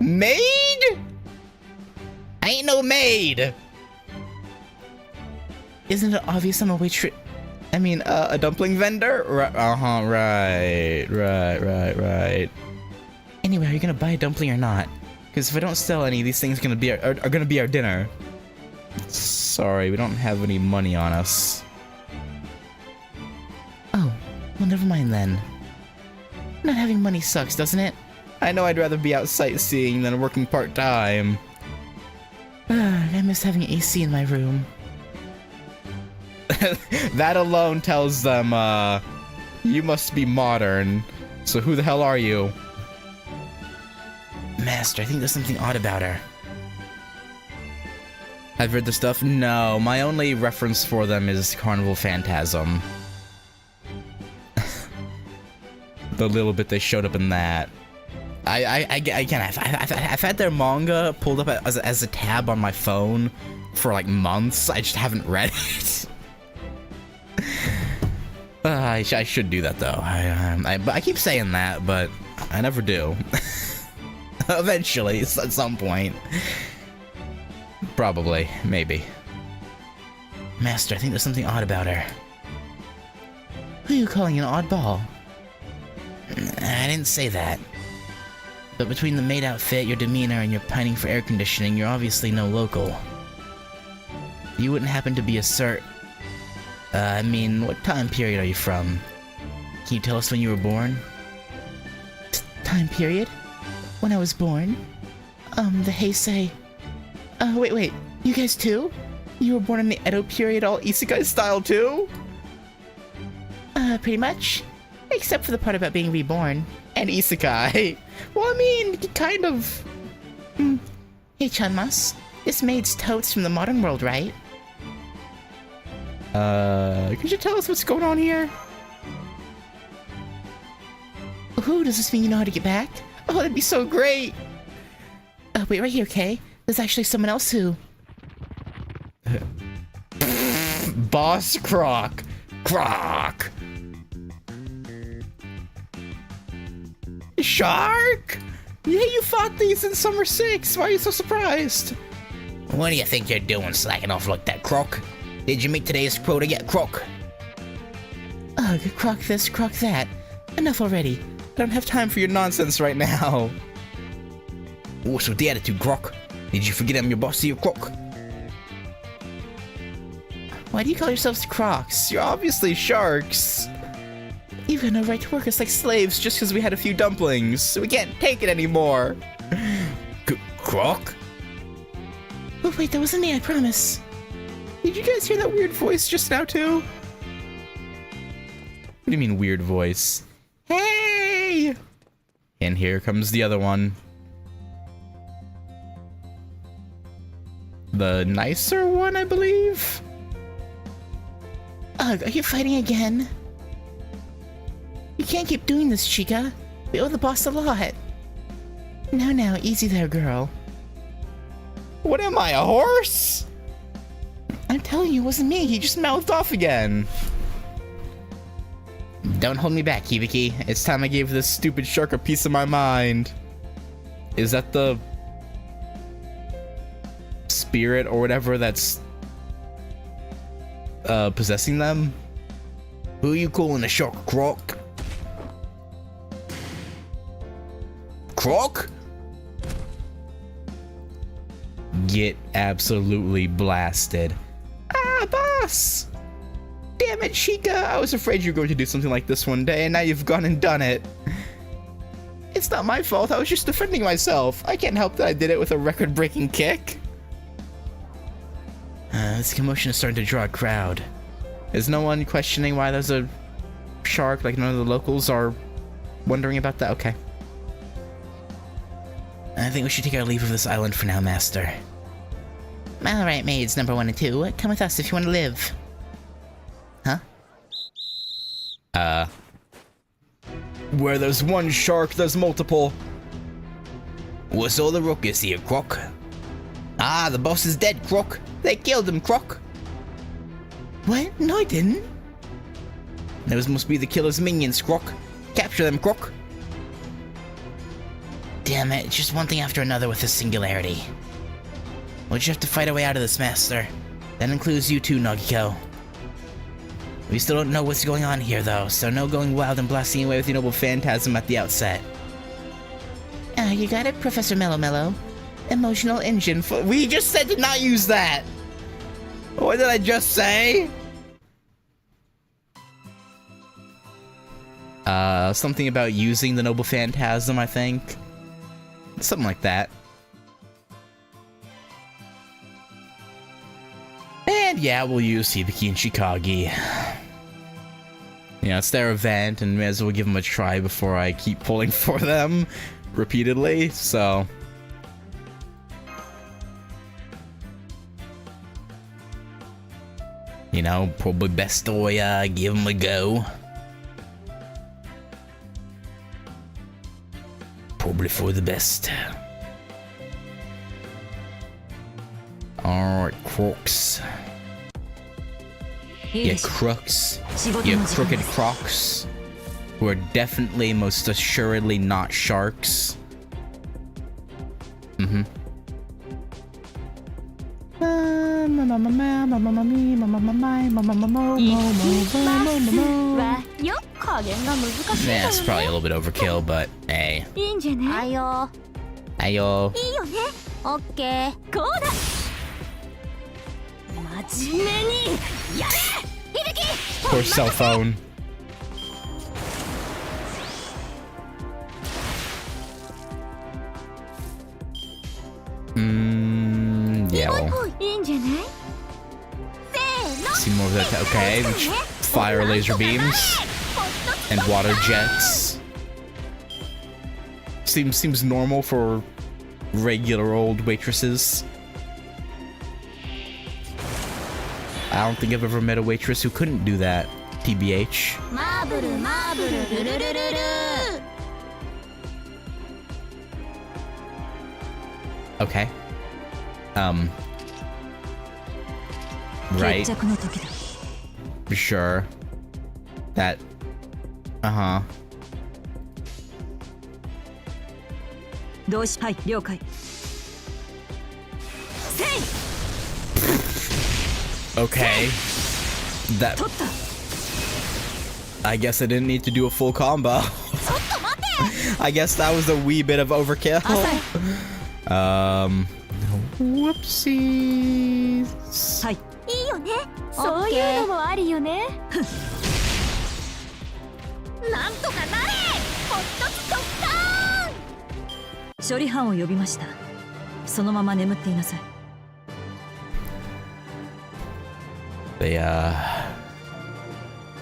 Maid?
I ain't no maid!
Isn't it obvious I'm a waitress?
A dumpling vendor? Right.
Anyway, are you gonna buy a dumpling or not?
Because if I don't sell any, these things are gonna be our dinner. Sorry, we don't have any money on us.
Oh, well, never mind then. Not having money sucks, doesn't it?
I know I'd rather be out sightseeing than working part-time.
I miss having AC in my room.
That alone tells them, you must be modern. So who the hell are you?
Master, I think there's something odd about her.
I've read the stuff? No, my only reference for them is Carnival Phantasm. The little bit they showed up in that. I've had their manga pulled up as a tab on my phone for like months. I just haven't read it. I should do that though. I keep saying that, but I never do. Eventually, at some point. Probably, maybe.
Master, I think there's something odd about her. Who are you calling an oddball?
I didn't say that.
But between the maid outfit, your demeanor, and your pining for air conditioning, you're obviously no local. You wouldn't happen to be a what time period are you from? Can you tell us when you were born? Time period? When I was born? The Heisei... wait, you guys too? You were born in the Edo period, all isekai style too? Pretty much. Except for the part about being reborn.
And isekai. Well, kind of.
Hey, Chanmas. This maid's totes from the modern world, right?
Could you tell us what's going on here?
Ooh, does this mean you know how to get back? Oh, that'd be so great! Wait right here, okay? There's actually someone else who...
Boss Croc. Croc! Shark? Yeah, you fought these in Summer 6. Why are you so surprised?
What do you think you're doing slacking off like that, Croc? Did you meet today's quota yet, Croc?
Ugh, croc this, croc that. Enough already.
I don't have time for your nonsense right now.
What's with the attitude, Croc? Did you forget I'm your boss here, Croc?
Why do you call yourselves crocs?
You're obviously sharks.
You've got no right to work us like
Slaves just because we had a few dumplings. We can't take it anymore.
Croc?
Oh wait, that wasn't me, I promise.
Did you guys hear that weird voice just now too? What do you mean weird voice? Hey! And here comes the other one. The nicer one, I believe?
Ugh, are you fighting again? You can't keep doing this, Chica. We owe the boss a lot. Now, easy there, girl.
What am I, a horse?
I'm telling you, it wasn't me.
He just mouthed off again.
Don't hold me back, Hibiki.
It's time I gave this stupid shark a piece of my mind. Is that the spirit or whatever that's possessing them?
Who you calling a shark, Croc? Croc?
Get absolutely blasted. Ah, boss! Damn it, Chica! I was afraid you were going to do something like this one day, and now you've gone and done it. It's not my fault, I was just defending myself. I can't help that I did it with a record-breaking kick.
This commotion is starting to draw a crowd.
Is no one questioning why there's a shark? Like none of the locals are wondering about that? Okay.
I think we should take our leave of this island for now, Master. Alright, maids number 1 and 2. Come with us if you want to live. Huh?
Where there's one shark, there's multiple.
What's all the ruckus here, Croc? Ah, the boss is dead, Croc. They killed him, Croc.
What? No, I didn't.
Those must be the killer's minions, Croc. Capture them, Croc.
Damn it, just one thing after another with this singularity.
We'll just have to fight our way out of this, Master. That includes you too, Nagiko. We still don't know what's going on here, though, so no going wild and blasting away with your noble phantasm at the outset.
You got it, Professor Mellow Mellow. Emotional engine for—
We just said to not use that! What did I just say? Something about using the noble phantasm, I think. Something like that. And yeah, we'll use Hibiki and Shikagi. Yeah, it's their event, and may as well give them a try before I keep pulling for them repeatedly, so... You know, probably best to give them a go. Probably for the best. Alright, Crocs. Yeah, crooks. You crooked crocs. Who are definitely, most assuredly not sharks. Mm-hmm. Yeah, it's probably a little bit overkill, but hey. Ayo. Ayo. Poor cell phone. Yeah, well. See more of that. Okay, which fire laser beams and water jets. Seems normal for regular old waitresses. I don't think I've ever met a waitress who couldn't do that, TBH. Okay. Right. Sure. That. Uh-huh. Okay. That... I guess I didn't need to do a full combo. I guess that was a wee bit of overkill. Whoopsies.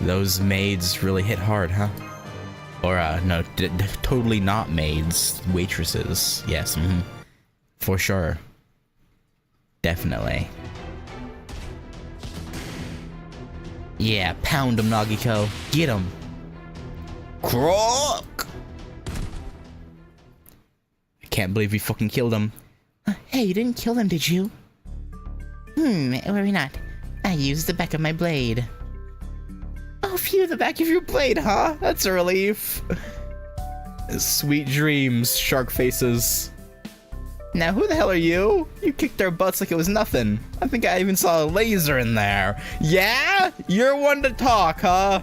Those maids really hit hard, huh? Or, no, totally not maids. Waitresses. Yes, for sure. Definitely. Yeah, pound him, Nagiko. Get him. Croc! I can't believe we fucking killed him.
Hey, you didn't kill them, did you? Worry not. I used the back of my blade.
Oh, phew, the back of your blade, huh? That's a relief. Sweet dreams, shark faces. Now, who the hell are you? You kicked our butts like it was nothing. I think I even saw a laser in there. Yeah? You're one to talk, huh?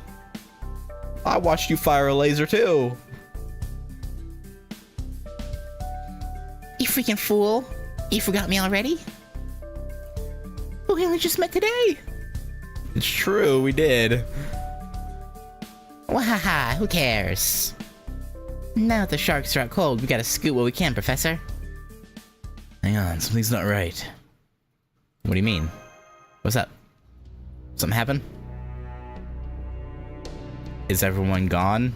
I watched you fire a laser, too.
You freaking fool. You forgot me already? We only just met today.
It's true, we did.
Wahaha, who cares? Now that the sharks are out cold, we gotta scoot what we can, Professor.
Hang on, something's not right. What do you mean? What's up? Something happened? Is everyone gone?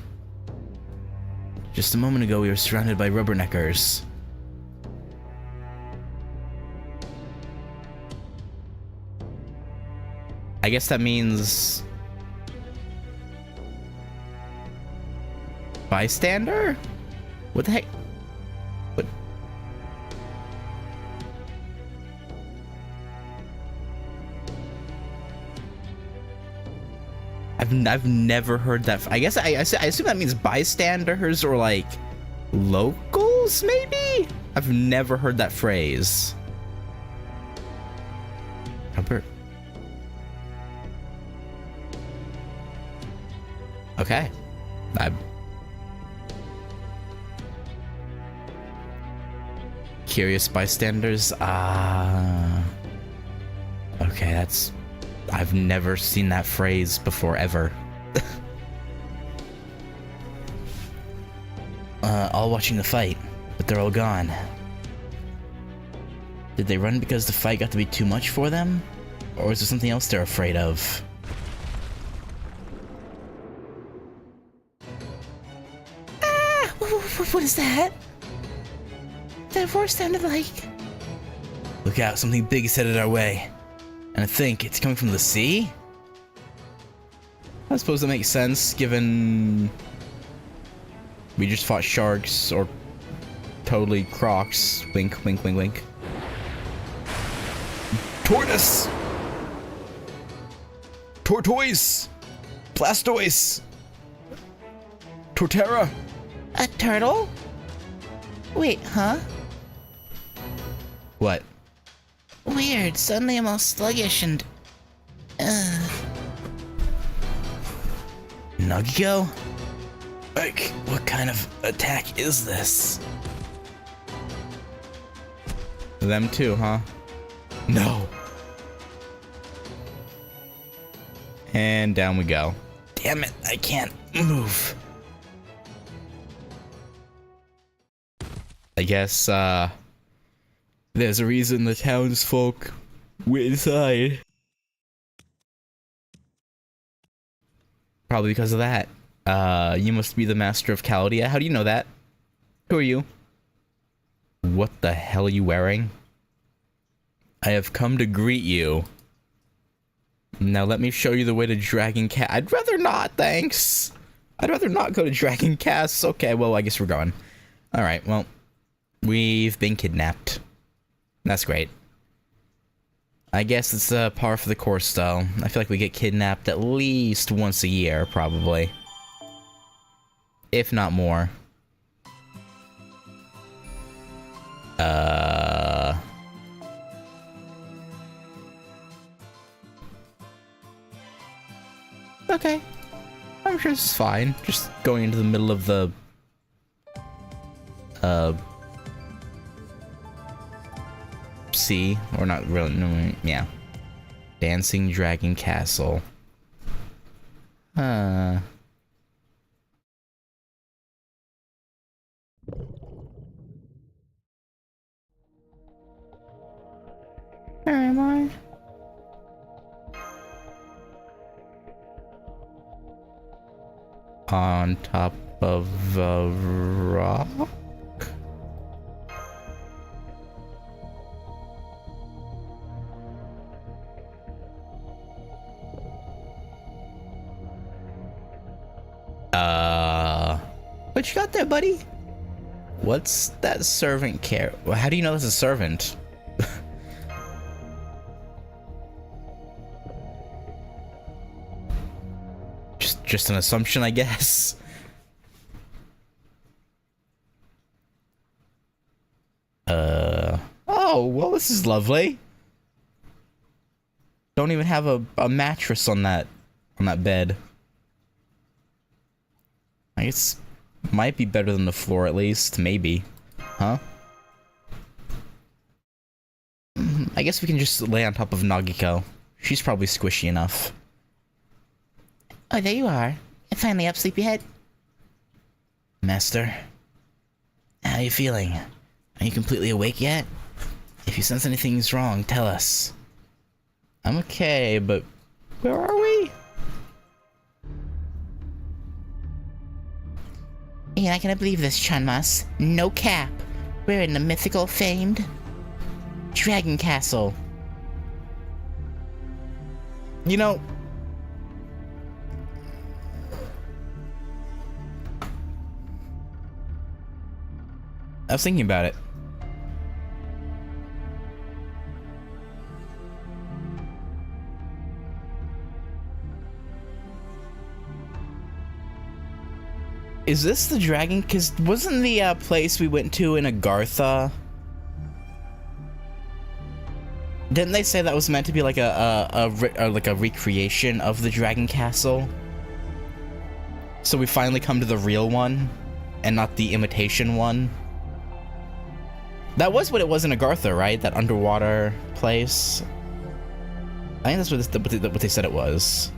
Just a moment ago we were surrounded by rubberneckers. I guess that means... bystander? What the heck? What? I've never heard that. I guess I assume that means bystanders or like locals, maybe? I've never heard that phrase. Number. Okay. I'm curious bystanders. Okay, that's. I've never seen that phrase before, ever. All watching the fight, but they're all gone. Did they run because the fight got to be too much for them? Or is there something else they're afraid of?
Ah! What is that? That voice sounded like...
Look out, something big is headed our way. And I think it's coming from the sea? I suppose that makes sense, given... we just fought sharks, or totally crocs. Wink, wink, wink, wink. Tortoise! Tortoise! Blastoise! Torterra!
a turtle? Wait, huh?
What?
Weird. Suddenly I'm all sluggish and...
Nuggo? Like, what kind of attack is this? Them too, huh? No. And down we go. Damn it, I can't move. I guess, there's a reason the townsfolk went inside. Probably because of that. You must be the master of Chaldea. How do you know that? Who are you? What the hell are you wearing? I have come to greet you. Now let me show you the way to Dragon Cast. I'd rather not, thanks. I'd rather not go to Dragon Cast. Okay, well, I guess we're going. Alright, well, we've been kidnapped. That's great. I guess it's par for the course, though. I feel like we get kidnapped at least once a year, probably. If not more. Okay. I'm sure this is fine. Just going into the middle of the... sea. Or not really. No, yeah. Dancing Dragon Castle. Where am I? On top of a rock? What you got there, buddy? What's that servant care? Well, how do you know that's a servant? Just an assumption, I guess. Oh, well, this is lovely. Don't even have a mattress on that bed. I guess might be better than the floor, at least. Maybe. Huh? I guess we can just lay on top of Nagiko. She's probably squishy enough.
Oh, there you are. Finally up, sleepyhead.
Master, how are you feeling? Are you completely awake yet? If you sense anything's wrong, tell us.
I'm okay, but where are we?
You're not gonna believe this, Chunmas. No cap. We're in the mythical famed Dragon Castle.
You know, I was thinking about it. Is this the dragon? Because wasn't the place we went to in Agartha Didn't they say that was meant to be like like a recreation of the Dragon Castle? So we finally come to the real one, and not the imitation one. That was what it was in Agartha, right? That underwater place. I think that's what they said it was.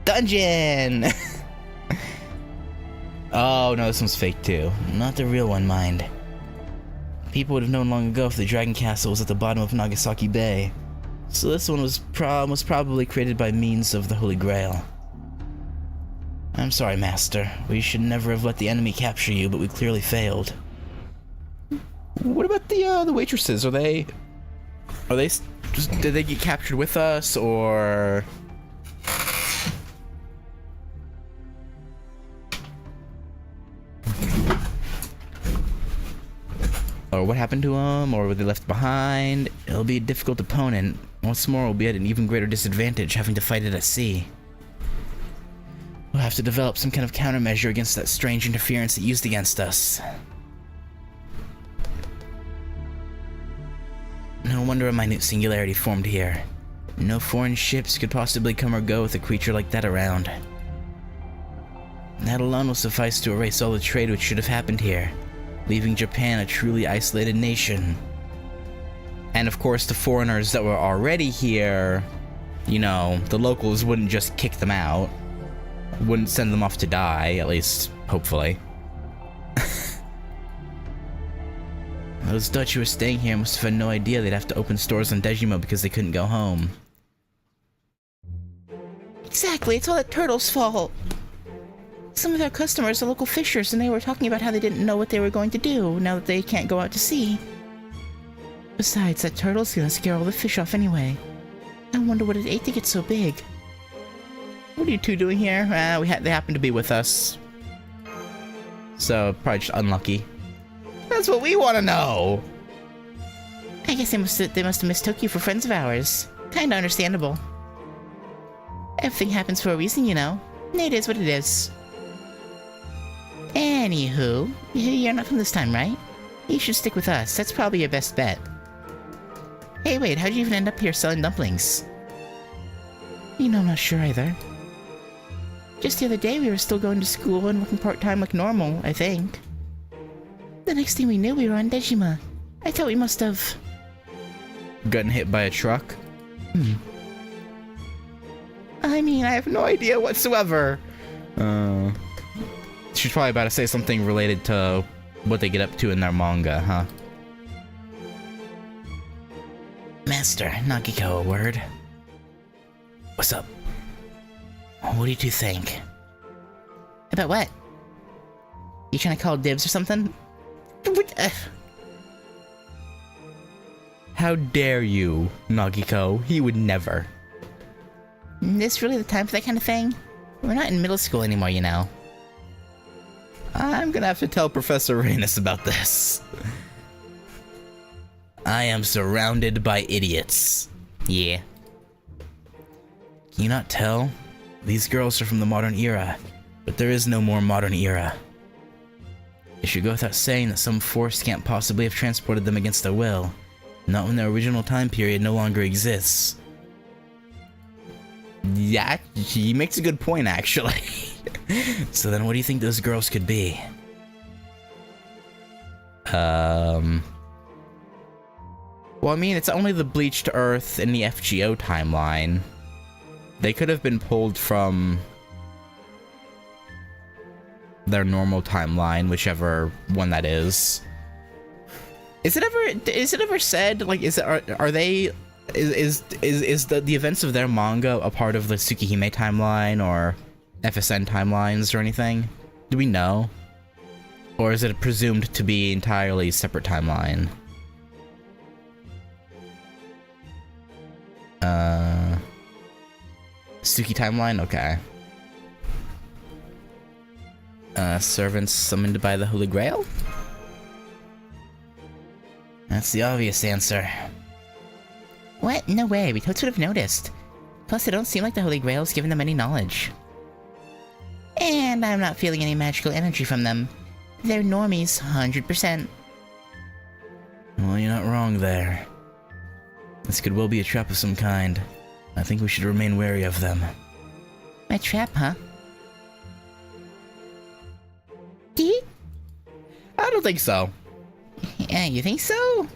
Dungeon! Oh no, this one's fake too. Not the real one, mind. People would have known long ago if the Dragon Castle was at the bottom of Nagasaki Bay. So this one was probably created by means of the Holy Grail. I'm sorry, Master. We should never have let the enemy capture you, but we clearly failed. What about the waitresses? Are they just, did they get captured with us, or? Or what happened to them, or were they left behind? It'll be a difficult opponent. What's more, we'll be at an even greater disadvantage having to fight it at sea. We'll have to develop some kind of countermeasure against that strange interference it used against us. No wonder a minute singularity formed here. No foreign ships could possibly come or go with a creature like that around. That alone will suffice to erase all the trade which should have happened here, leaving Japan a truly isolated nation. And of course, the foreigners that were already here, you know, the locals wouldn't just kick them out. Wouldn't send them off to die, at least, hopefully. Those Dutch who were staying here must have had no idea they'd have to open stores on Dejima because they couldn't go home.
Exactly, it's all that turtle's fault. Some of their customers are local fishers, and they were talking about how they didn't know what they were going to do now that they can't go out to sea. Besides, that turtle's gonna scare all the fish off anyway. I wonder what it ate to get so big.
What are you two doing here? They happen to be with us. So, probably just unlucky. That's what we want to know!
I guess they must have mistook you for friends of ours. Kinda understandable. Everything happens for a reason, you know. It is what it is. Anywho, you're not from this time, right? You should stick with us. That's probably your best bet. Hey, wait, how'd you even end up here selling dumplings? You know, I'm not sure either. Just the other day, we were still going to school and working part-time like normal, I think. The next thing we knew, we were on Dejima. I thought we must have...
gotten hit by a truck?
I mean, I have no idea whatsoever.
She's probably about to say something related to what they get up to in their manga, huh?
Master, Nagiko, a word.
What's up?
What do you two think? About what? You trying to call dibs or something?
How dare you, Nagiko? He would never.
Is this really the time for that kind of thing? We're not in middle school anymore, you know.
I'm gonna have to tell Professor Reynos about this. I am surrounded by idiots.
Yeah.
Can you not tell? These girls are from the modern era, but there is no more modern era. It should go without saying that some force can't possibly have transported them against their will, not when their original time period no longer exists. Yeah, he makes a good point, actually. So then what do you think those girls could be? Well, I mean, it's only the Bleached Earth and the FGO timeline. They could have been pulled from their normal timeline, whichever one that is. Is it ever said, like, are they, is the events of their manga a part of the Tsukihime timeline or FSN timelines or anything? Do we know? Or is it presumed to be entirely separate timeline? Suki timeline? Okay. Servants summoned by the Holy Grail? That's the obvious answer.
What? No way, we totes would have noticed. Plus, they don't seem like the Holy Grail's given them any knowledge.
And I'm not feeling any magical energy from them. They're normies, 100%.
Well, you're not wrong there. This could well be a trap of some kind. I think we should remain wary of them.
A trap, huh? Dee?
I don't think so.
Yeah, you think so?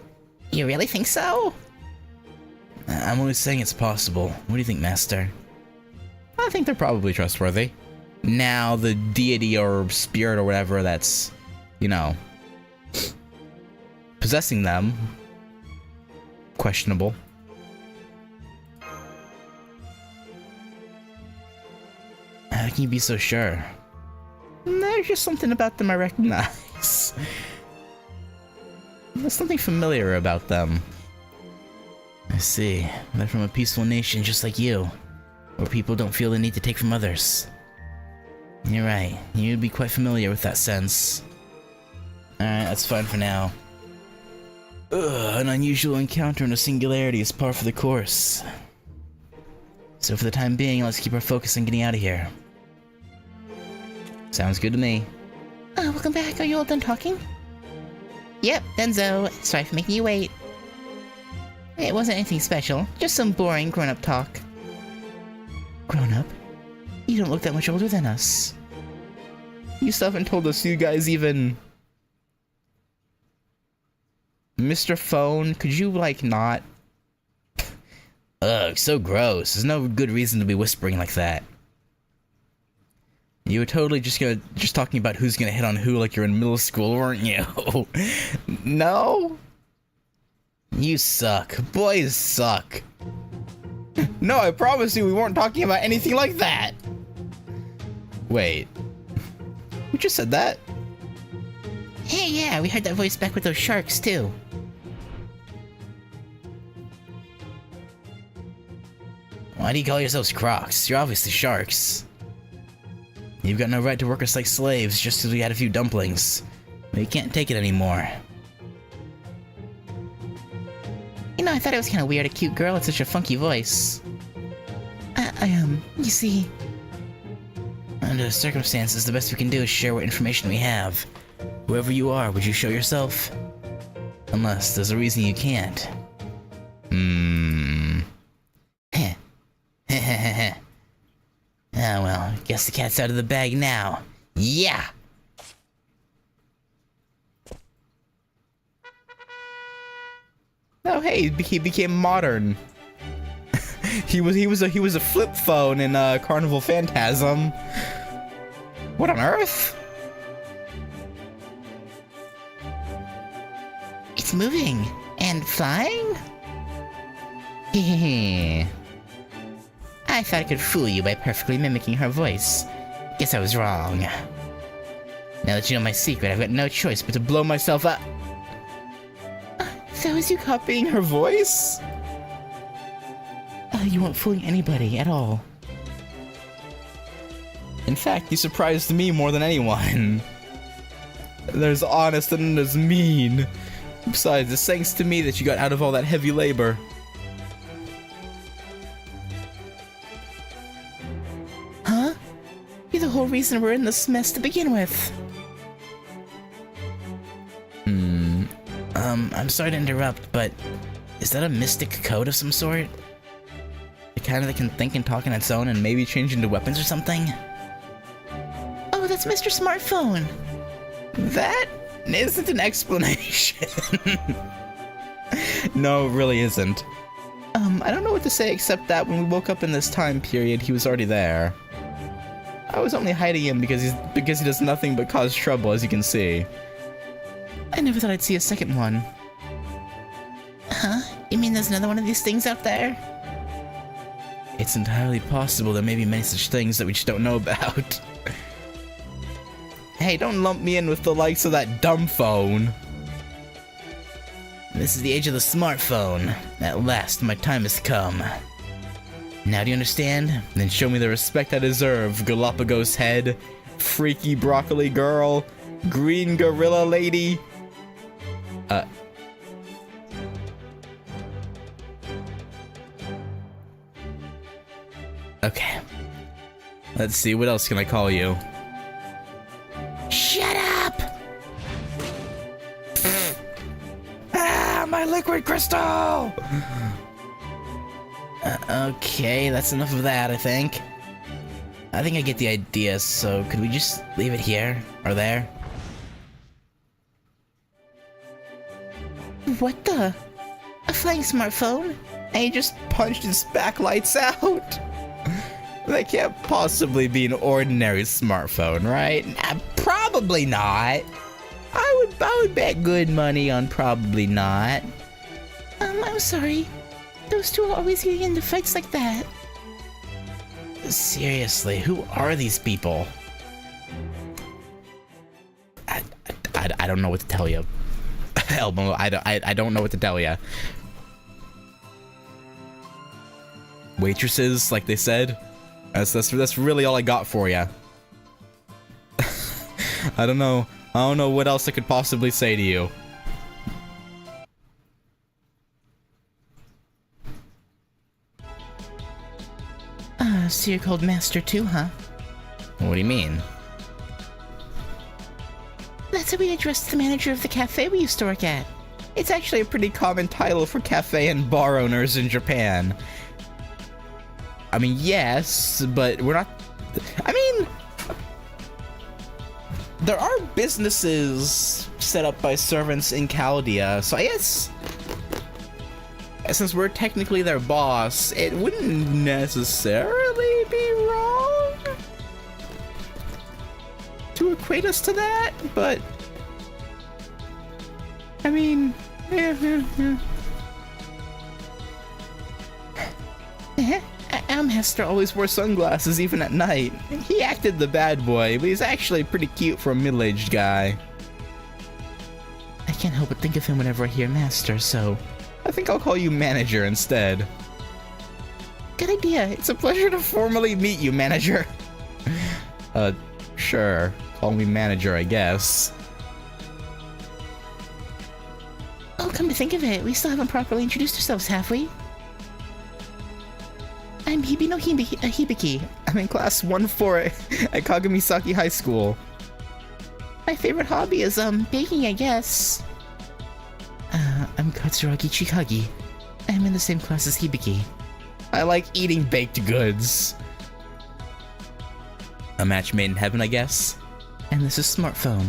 You really think so?
I'm only saying it's possible. What do you think, Master?
I think they're probably trustworthy. Now, the deity or spirit or whatever that's, you know, possessing them, questionable.
How can you be so sure?
There's just something about them I recognize. There's something familiar about them.
I see. They're from a peaceful nation just like you, where people don't feel the need to take from others. You're right. You'd be quite familiar with that sense. Alright, that's fine for now. An unusual encounter in a singularity is par for the course. So for the time being, let's keep our focus on getting out of here.
Sounds good to me.
Welcome back. Are you all done talking? Yep, Denzo. Sorry for making you wait. It wasn't anything special, just some boring grown-up talk.
Grown up? You don't look that much older than us.
You still haven't told us you guys even... Mr. Phone, could you, like, not?
Ugh, so gross. There's no good reason to be whispering like that.
You were totally just talking about who's gonna hit on who like you're in middle school, weren't you? No?
You suck. Boys suck.
No, I promise you we weren't talking about anything like that. Wait. Who just said that?
Hey, yeah, we heard that voice back with those sharks, too.
Why do you call yourselves crocs? You're obviously sharks. You've got no right to work us like slaves just because we had a few dumplings. We can't take it anymore.
You know, I thought it was kind of weird a cute girl with such a funky voice.
You see...
Under the circumstances, the best we can do is share what information we have. Whoever you are, would you show yourself? Unless there's a reason you can't. Heh. Heh. Ah, well, guess the cat's out of the bag now. Yeah!
Oh, hey, he became modern. he was a flip phone in Carnival Phantasm. What on earth?
It's moving and flying? I thought I could fool you by perfectly mimicking her voice. Guess I was wrong. Now that you know my secret, I've got no choice but to blow myself up.
That was you copying her voice?
You weren't fooling anybody at all.
In fact, you surprised me more than anyone. There's honest and there's mean. Besides, it's thanks to me that you got out of all that heavy labor.
Huh? You're the whole reason we're in this mess to begin with.
I'm sorry to interrupt, but is that a mystic code of some sort? The kind that can think and talk on its own and maybe change into weapons or something?
Oh, that's Mr. Smartphone.
That isn't an explanation. No, it really isn't. I don't know what to say except that when we woke up in this time period, he was already there. I was only hiding him because he does nothing but cause trouble, as you can see.
I never thought I'd see a second one.
Huh? You mean there's another one of these things out there?
It's entirely possible there may be many such things that we just don't know about.
Hey, don't lump me in with the likes of that dumb phone.
This is the age of the smartphone. At last, my time has come. Now do you understand?
Then show me the respect I deserve, Galapagos head, freaky broccoli girl, green gorilla lady.
Okay.
Let's see, what else can I call you? liquid crystal!
Okay, that's enough of that, I think. I think I get the idea, so could we just leave it here? Or there?
What the? A flying smartphone?
And he just punched his backlights out. That can't possibly be an ordinary smartphone, right? Nah, probably not. I would bet good money on probably not.
I'm sorry. Those two are always getting into fights like that.
Seriously, who are these people?
I don't know what to tell you. Elmo, I don't know what to tell you. Waitresses, like they said. That's really all I got for you. I don't know what else I could possibly say to you.
So you're called Master too, huh?
What do you mean?
That's how we address the manager of the cafe we used to work at.
It's actually a pretty common title for cafe and bar owners in Japan. I mean, yes, but we're not... I mean... There are businesses set up by servants in Chaldea, so I guess... Since we're technically their boss, it wouldn't necessarily be wrong to equate us to that, but... I mean... Yeah. Our master always wore sunglasses even at night. He acted the bad boy, but he's actually pretty cute for a middle-aged guy.
I can't help but think of him whenever I hear Master, so...
I think I'll call you manager instead.
Good idea.
It's a pleasure to formally meet you, manager. Sure. Call me manager, I guess.
Oh, come to think of it, we still haven't properly introduced ourselves, have we? I'm Hibi no Hibiki.
I'm in class 1-4 at Kagamisaki High School.
My favorite hobby is, baking, I guess. I'm Katsuragi Chikagi. I'm in the same class as Hibiki.
I like eating baked goods. A match made in heaven, I guess.
And this is Smartphone.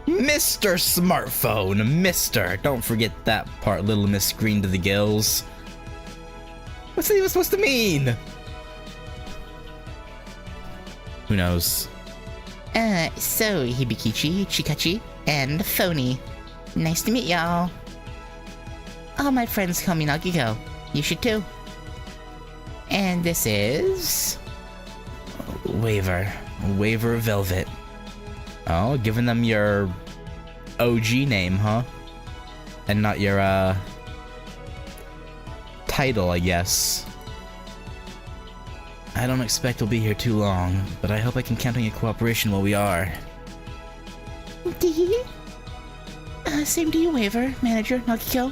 Mr. Smartphone, Mr. Don't forget that part, Little Miss Green to the gills. What's that even supposed to mean? Who knows?
So, Hibikichi, Chikachi, and Phony. Nice to meet y'all. All my friends call me Nagiko. You should too. And this is...
Waver Velvet.
Oh, giving them your OG name, huh? And not your, title, I guess.
I don't expect we'll be here too long, but I hope I can count on your cooperation while we are.
Dee? Same to you, Waver, Manager, Nagiko.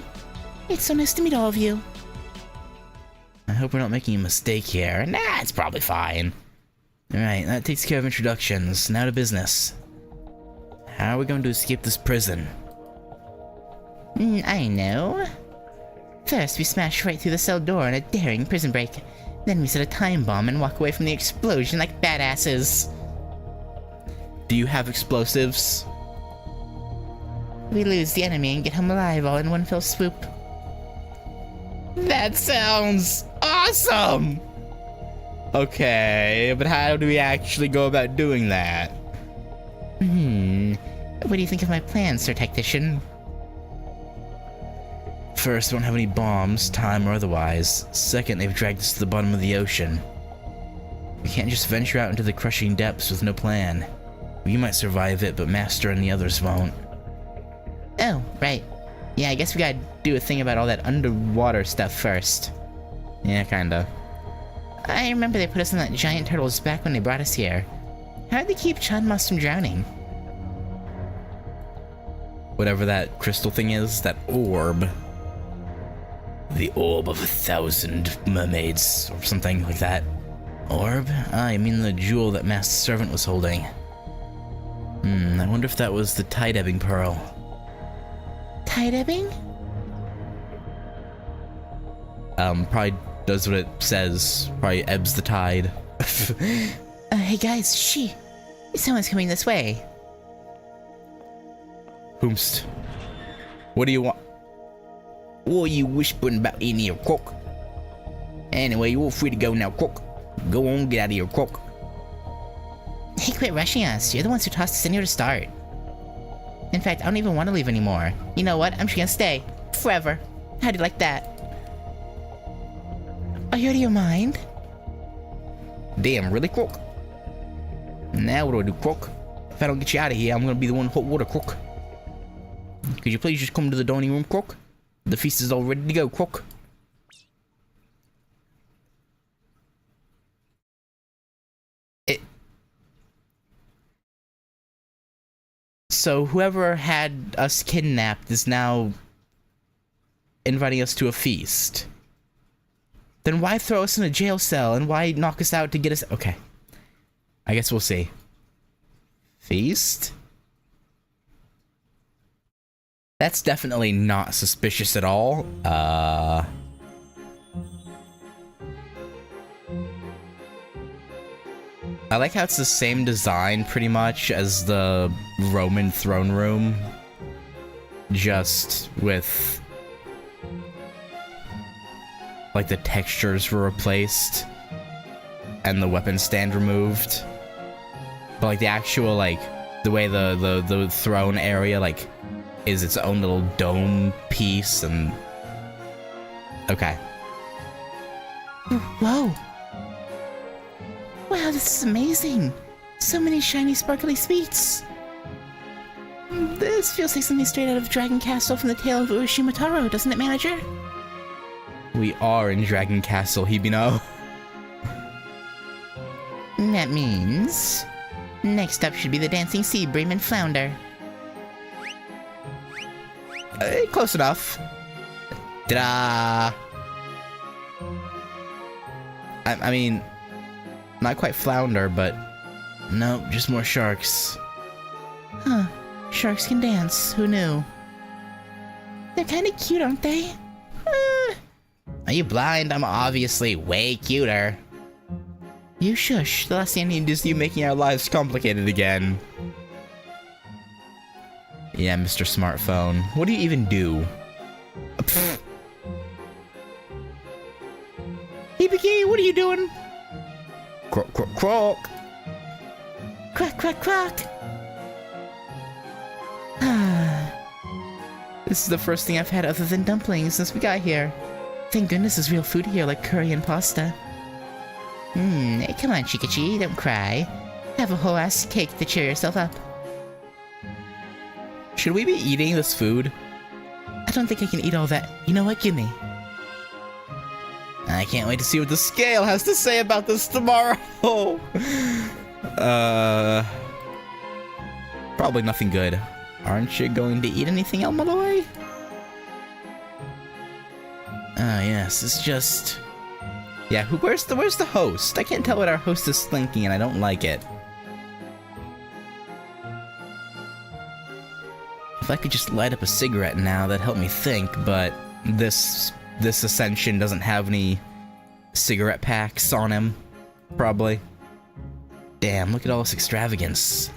It's so nice to meet all of you.
I hope we're not making a mistake here.
Nah, it's probably fine.
Alright, that takes care of introductions. Now to business. How are we going to escape this prison?
I know. First, we smash right through the cell door in a daring prison break. Then we set a time bomb and walk away from the explosion like badasses.
Do you have explosives?
We lose the enemy and get home alive all in one fell swoop.
That sounds awesome! Okay, but how do we actually go about doing that?
What do you think of my plan, Sir Tactician?
First, we don't have any bombs, time or otherwise. Second, they've dragged us to the bottom of the ocean. We can't just venture out into the crushing depths with no plan. We might survive it, but Master and the others won't.
Oh, right. Yeah, I guess we gotta do a thing about all that underwater stuff first.
Yeah, kinda.
I remember they put us on that giant turtle's back when they brought us here. How'd they keep Chanmas from drowning?
Whatever that crystal thing is, that orb. The orb of 1,000 mermaids, or something like that.
Orb? Ah, I mean the jewel that Master Servant was holding. I wonder if that was the tide ebbing pearl.
tide ebbing?
Probably does what it says. Probably ebbs the tide.
Hey guys, someone's coming this way.
Whomst. What do you want?
What are you whispering about in here, crook? Anyway, you're all free to go now, crook. Go on, get out of here, crook.
Hey, quit rushing us. You're the ones who tossed us in here to start. In fact, I don't even want to leave anymore. You know what? I'm just gonna stay. Forever. How do you like that? Are you out of your mind?
Damn, really, crook? Now what do I do, crook? If I don't get you out of here, I'm gonna be the one in hot water, crook. Could you please just come to the dining room, crook? The feast is all ready to go, crook.
So whoever had us kidnapped is now inviting us to a feast. Then why throw us in a jail cell and why knock us out to get us... Okay. I guess we'll see. Feast? That's definitely not suspicious at all. I like how it's the same design pretty much as the Roman throne room. Just with... like the textures were replaced. And the weapon stand removed. But like the actual like... the way the throne area like... is its own little dome piece and... Okay.
Whoa. Wow, this is amazing. So many shiny, sparkly sweets. This feels like something straight out of Dragon Castle from the Tale of Urashima Taro, doesn't it, manager?
We are in Dragon Castle, Hibino.
That means... next up should be the Dancing Sea Bream and Flounder.
Close enough. Ta-da! I mean, not quite flounder, but nope, just more sharks.
Huh. Sharks can dance. Who knew? They're kind of cute, aren't they?
Are you blind? I'm obviously way cuter.
You shush.
The last thing I need is you making our lives complicated again. Yeah, Mr. Smartphone. What do you even do?
Hibiki, what are you doing?
Croak, croak, croak.
Quack, quack, quack. This is the first thing I've had other than dumplings since we got here. Thank goodness there's real food here like curry and pasta. Hey, come on, Chikachi, don't cry. Have a whole ass cake to cheer yourself up.
Should we be eating this food?
I don't think I can eat all that. You know what? Give me.
I can't wait to see what the scale has to say about this tomorrow. Probably nothing good. Aren't you going to eat anything, Elmaloi? Ah, yes, it's just... Yeah, where's the host? I can't tell what our host is thinking, and I don't like it. If I could just light up a cigarette now, that'd help me think, but this Ascension doesn't have any cigarette packs on him, probably. Damn, look at all this extravagance.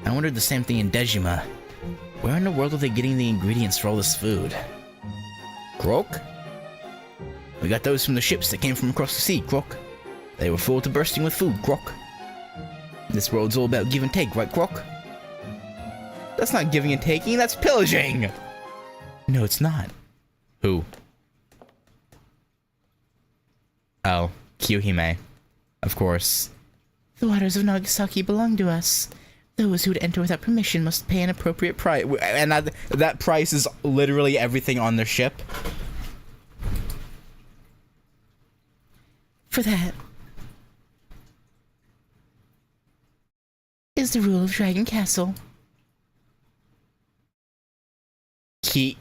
I wondered the same thing in Dejima. Where in the world are they getting the ingredients for all this food? Croak? We got those from the ships that came from across the sea, Croak. They were full to bursting with food, Croak. This world's all about give and take, right, Croak? That's not giving and taking, that's pillaging! No, it's not. Who? Oh, Kyuhime. Of course.
The waters of Nagasaki belong to us. Those who would enter without permission must pay an appropriate price.
And that price is literally everything on their ship?
For that is the rule of Dragon Castle.
Kyuhime!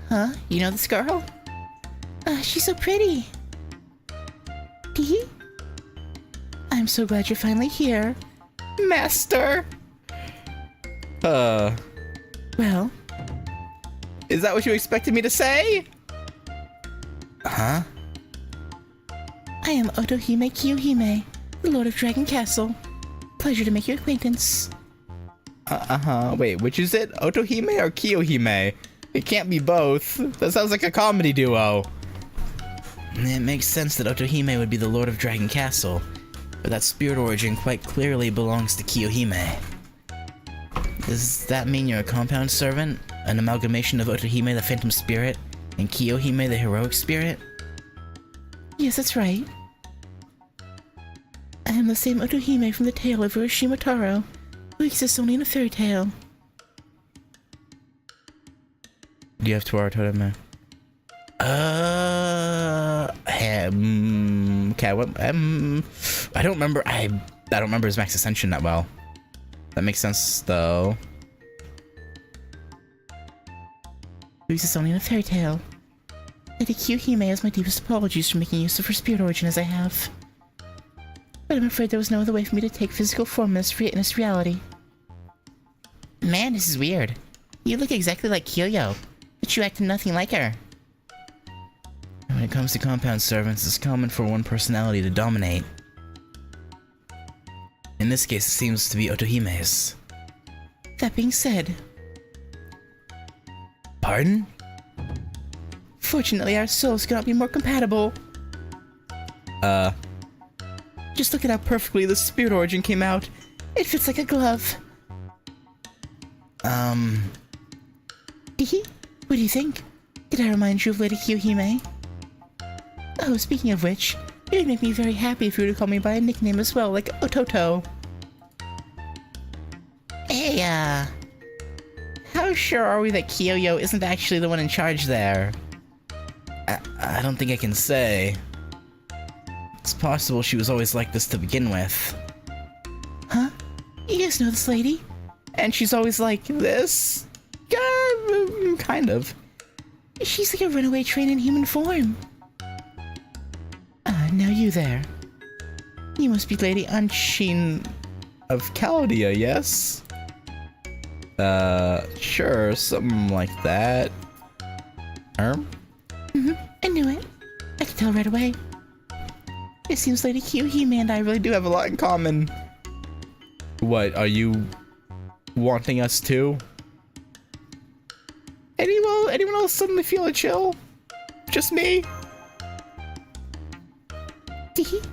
Huh? You know this girl? She's so pretty. Tee? I'm I'm so glad you're finally here.
Master!
Well,
Is that what you expected me to say?
Huh?
I am Otohime Kiyohime, the Lord of Dragon Castle. Pleasure to make your acquaintance.
Wait, which is it? Otohime or Kiyohime? It can't be both. That sounds like a comedy duo.
It makes sense that Otohime would be the Lord of Dragon Castle, but that spirit origin quite clearly belongs to Kiyohime. Does that mean you're a compound servant? An amalgamation of Otohime, the Phantom Spirit, and Kiyohime, the Heroic Spirit?
Yes, that's right. I am the same Otohime from the tale of Urashima Taro, who exists only in a fairy tale.
Do you have to Toteme? Okay, I don't remember. I don't remember his Max Ascension that well. That makes sense, though.
Who exists only in a fairy tale. Lady Kiyohime has my deepest apologies for making use of her spirit origin as I have. But I'm afraid there was no other way for me to take physical form in this reality.
Man, this is weird. You look exactly like Kyoyo, but you act nothing like her.
When it comes to compound servants, it's common for one personality to dominate. In this case, it seems to be Otohime's.
That being said,
Pardon?
fortunately our souls cannot be more compatible. Just look at how perfectly the spirit origin came out. It fits like a glove. Hehe, what do you think? Did I remind you of Lady Kiyohime? Oh, speaking of which, it would make me very happy if you were to call me by a nickname as well, like Ototo.
Hey, how sure are we that Kyoyo isn't actually the one in charge there?
I don't think I can say. It's possible she was always like this to begin with.
Huh? You guys know this lady?
And she's always like this? Yeah, kind of.
She's like a runaway train in human form. Now you there. You must be Lady Anshin.
Of Chaldea, yes? Sure, something like that.
I knew it. I could tell right away. It seems Lady Kiyohime and I really do have a lot in common.
What, are you wanting us to? Anyone else suddenly feel a chill? Just me?
Hehe.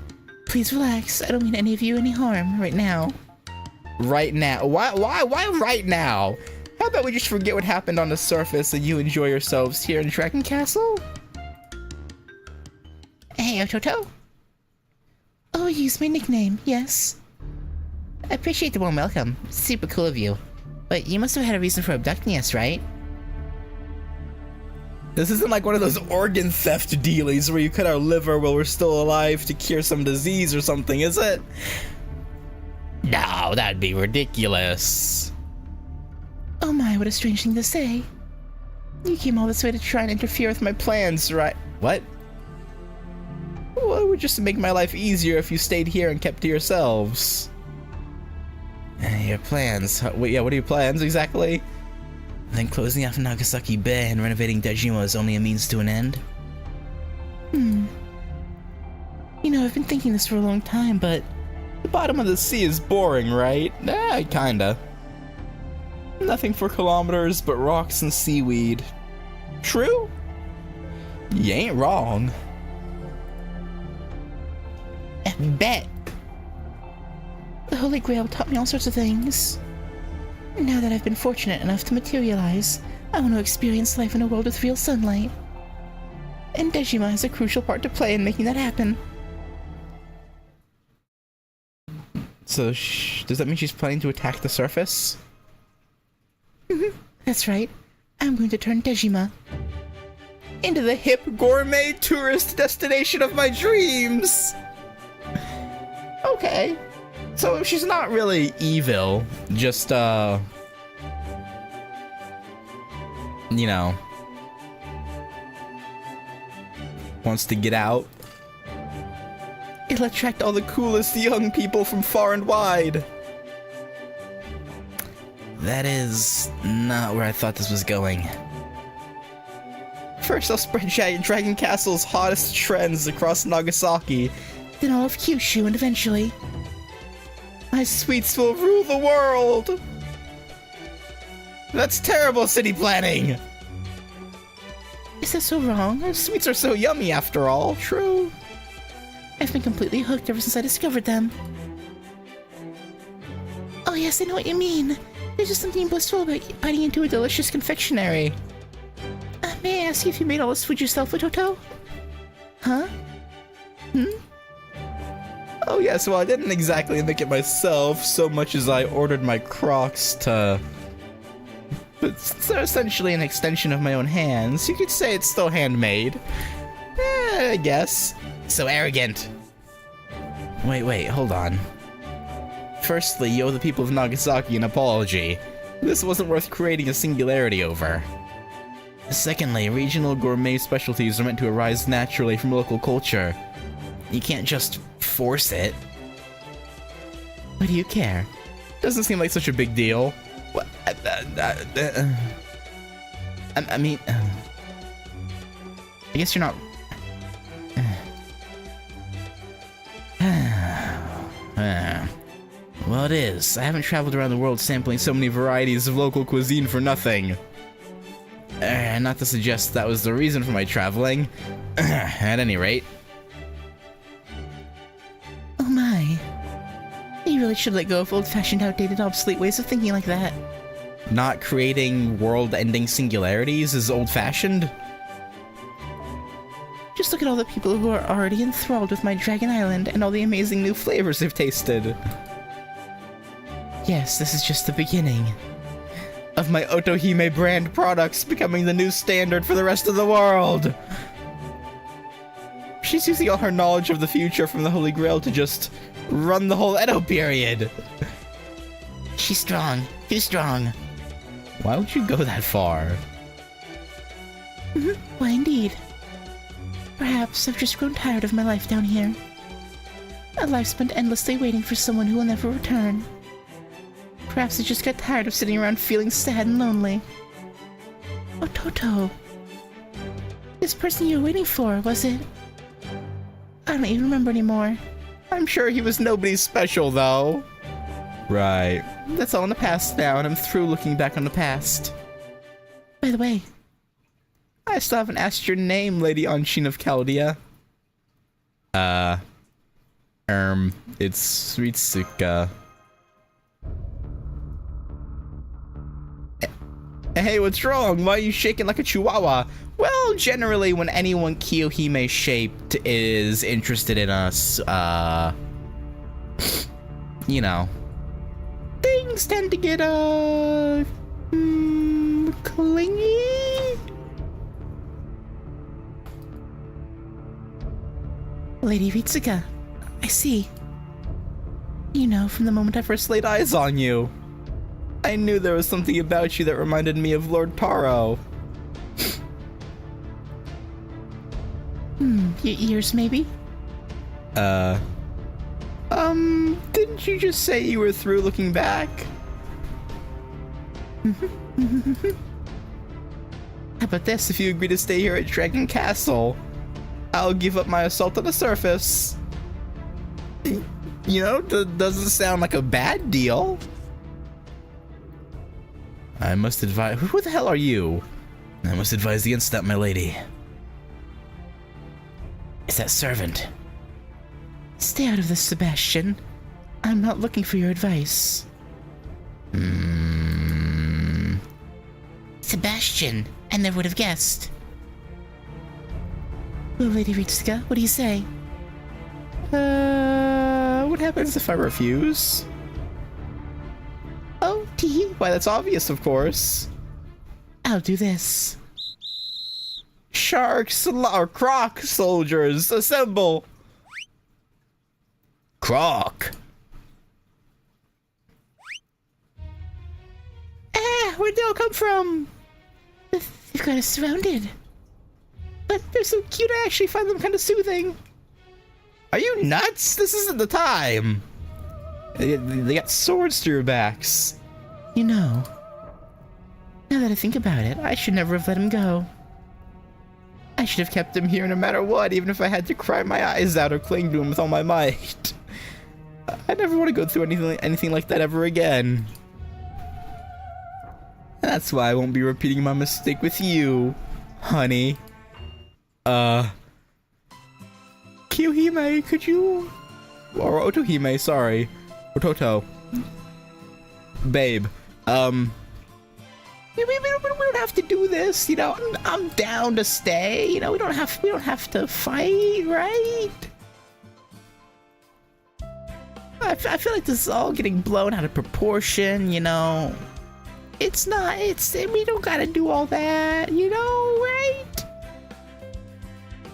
Please relax. I don't mean any of you any harm right now.
Right now? Why right now? How about we just forget what happened on the surface and you enjoy yourselves here in Dragon Castle?
Hey, Ototo.
Oh, use my nickname, yes.
I appreciate the warm welcome. Super cool of you. But you must have had a reason for abducting us, right?
This isn't like one of those organ theft dealies where you cut our liver while we're still alive to cure some disease or something, is it? No, that'd be ridiculous.
Oh my, what a strange thing to say. You came all this way to try and interfere with my plans, right?
What? Well, it would just make my life easier if you stayed here and kept to yourselves.
Your plans?
Wait, yeah, what are your plans exactly?
Then closing off Nagasaki Bay and renovating Dejima is only a means to an end?
You know, I've been thinking this for a long time, but
The bottom of the sea is boring, right? Kinda. Nothing for kilometers but rocks and seaweed. True? You ain't wrong.
Bet.
the Holy Grail taught me all sorts of things. And now that I've been fortunate enough to materialize, I want to experience life in a world with real sunlight. And Dejima has a crucial part to play in making that happen.
So, does that mean she's planning to attack the surface?
That's right. I'm going to turn Dejima
Into the hip gourmet tourist destination of my dreams! Okay. So she's not really evil, just, you know, wants to get out. It'll attract all the coolest young people from far and wide.
That is not where I thought this was going.
First, I'll spread Dragon Castle's hottest trends across Nagasaki.
Then all of Kyushu, and eventually...
My sweets will rule the world! That's terrible city planning!
Is that so wrong?
Our sweets are so yummy after all, true.
I've been completely hooked ever since I discovered them. Oh yes, I know what you mean. There's just something blissful about biting into a delicious confectionery. May I ask you if you made all this food yourself, Toto? Huh?
Oh yes, well I didn't exactly make it myself so much as I ordered my Crocs to... But they're essentially an extension of my own hands. You could say it's still handmade. I guess.
So arrogant.
Wait, hold on. Firstly, you owe the people of Nagasaki an apology. This wasn't worth creating a singularity over. Secondly, regional gourmet specialties are meant to arise naturally from local culture. You can't just force it. Why do you care? Doesn't seem like such a big deal. What? I mean, I guess you're not... Well, it is. I haven't traveled around the world sampling so many varieties of local cuisine for nothing. Not to suggest that was the reason for my traveling. At any rate.
Oh my. You really should let go of old-fashioned, outdated, obsolete ways of thinking like that.
Not creating world-ending singularities is old-fashioned?
Just look at all the people who are already enthralled with my Dragon Island and all the amazing new
Flavors they've tasted.
Yes, this is just the beginning.
Of my Otohime brand products becoming the new standard for the rest of the world. She's using all her knowledge of the future from the Holy Grail to just run the whole Edo period.
She's strong. Too strong.
Why would you go that far?
Why, indeed. Perhaps I've just grown tired of my life down here. A life spent endlessly waiting for someone who will never return. Perhaps I just got tired of sitting around feeling sad and lonely. Oh, Toto. This person you were waiting for, was it? I don't even remember anymore.
I'm sure he was nobody special, though. Right. That's all in the past now, and I'm through looking back on the past.
By the way,
I still haven't asked your name, Lady Anshin of Chaldea. It's Ritsuka. Hey, what's wrong? Why are you shaking like a chihuahua? Well, generally, when anyone Kiyohime shaped is interested in us, you know, things tend to get, clingy?
Lady Ritsuka, I see. You know, from the moment I first
Laid eyes on you. I knew there was something about you that reminded me of Lord Taro.
Your ears, maybe?
Didn't you just say you were through looking back? How about this? If you agree to stay here at Dragon Castle, I'll give up my assault on the surface. You know, doesn't sound like a bad deal. I must advise... Who the hell are you? I must advise against that, my lady.
It's that servant.
Stay out of this, Sebastian. I'm not looking for your advice.
Sebastian, I never would have guessed.
Well, Lady Ritsuka, what do you say?
What happens if I refuse?
Oh, tee.
Why, that's obvious, of course.
I'll do this.
Sharks or Croc soldiers, assemble! Croc!
Where'd they all come from? They've got us surrounded. But they're so cute, I actually find them kind of soothing.
Are you nuts? This isn't the time. They got swords through your backs.
You know, now that I think about it, I should never have let him go. I should have kept him here no matter what, even if I had to cry my eyes out or cling to him with all my might. I never want to go through anything like that ever again. That's why I won't be repeating my mistake with you, honey. Kiyohime, could you... Or Otohime, sorry. Or Toto. Babe, we don't have to do this, you know. I'm down to stay, you know. We don't have to fight, right? I feel like this is all getting blown out of proportion, you know. We don't gotta do all that, you know, right?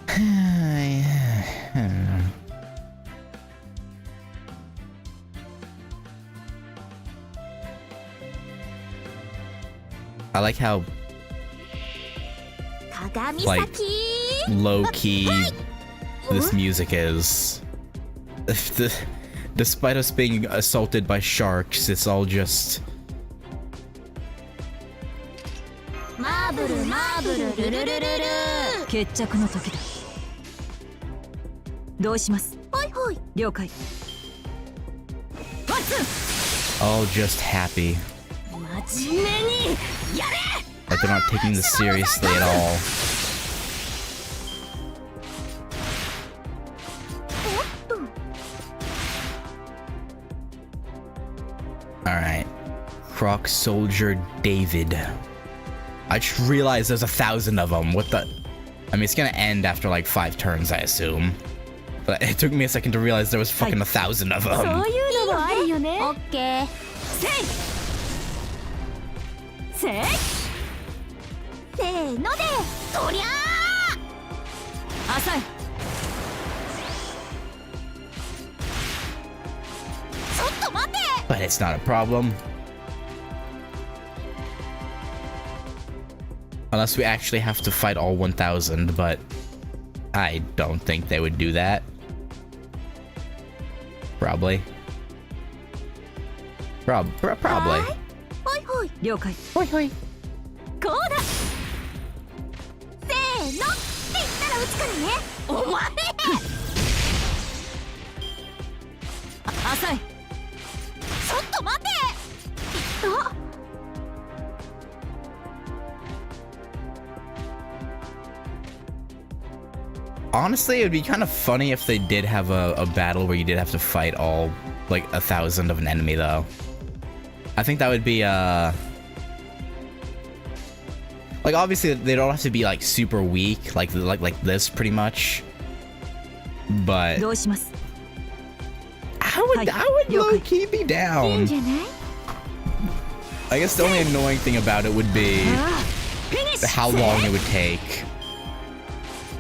I don't know. I like how like low-key this music is. Despite us being assaulted by sharks, it's all just... all just happy. Like they're not taking this seriously at all. Alright. Croc Soldier David. I just realized there's 1,000 of them. What the... I mean, it's gonna end after like 5 turns, I assume. But it took me a second to realize there was fucking 1,000 of them. But it's not a problem. Unless we actually have to fight all 1,000, but I don't think they would do that. Probably. Probably. Hoi hoi. Honestly, it would be kind of funny if they did have a battle where you did have to fight all, like, 1,000 of an enemy, though. I think that would be, like, obviously, they don't have to be, like, super weak, like this, pretty much. But... I would low-key be down. I guess the only annoying thing about it would be how long it would take.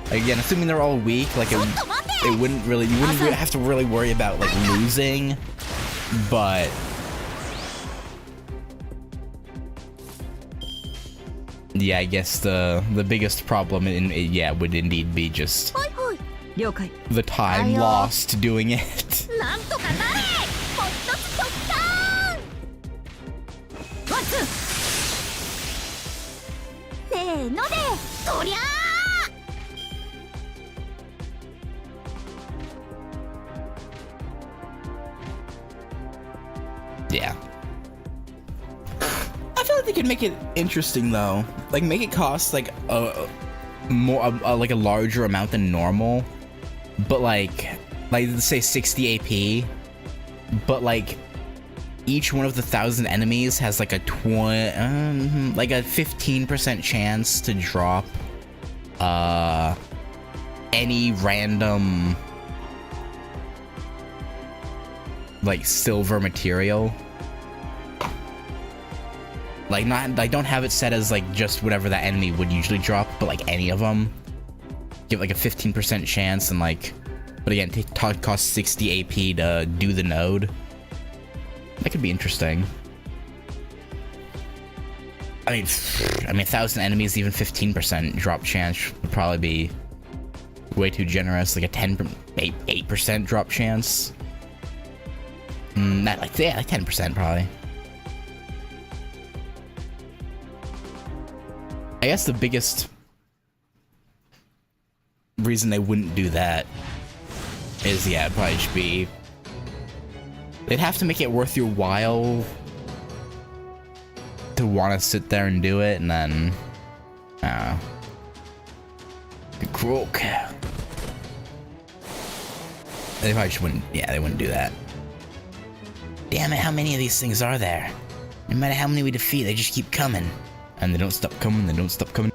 Again, assuming they're all weak, like it wouldn't really, you wouldn't really have to really worry about like losing, but yeah, I guess the biggest problem would indeed be just the time lost doing it. Yeah. I feel like they could make it interesting though. Like make it cost like a larger amount than normal. But like let's say 60 AP. But like each one of the 1,000 enemies has like a 15% chance to drop any random like silver material. Like don't have it set as like just whatever that enemy would usually drop, but like any of them. Give like a 15% chance and like, but again, cost 60 AP to do the node. That could be interesting. I mean, 1,000 enemies, even 15% drop chance would probably be
way too generous, like a 8% drop chance. Not like, yeah, like 10% probably. I guess the biggest reason they wouldn't do that is, yeah, it probably should be, they'd have to make it worth your while to want to sit there and do it, and then, croak. They probably just wouldn't, yeah, they wouldn't do that.
Damn it, how many of these things are there? No matter how many we defeat, they just keep coming.
And they don't stop coming, they don't stop coming.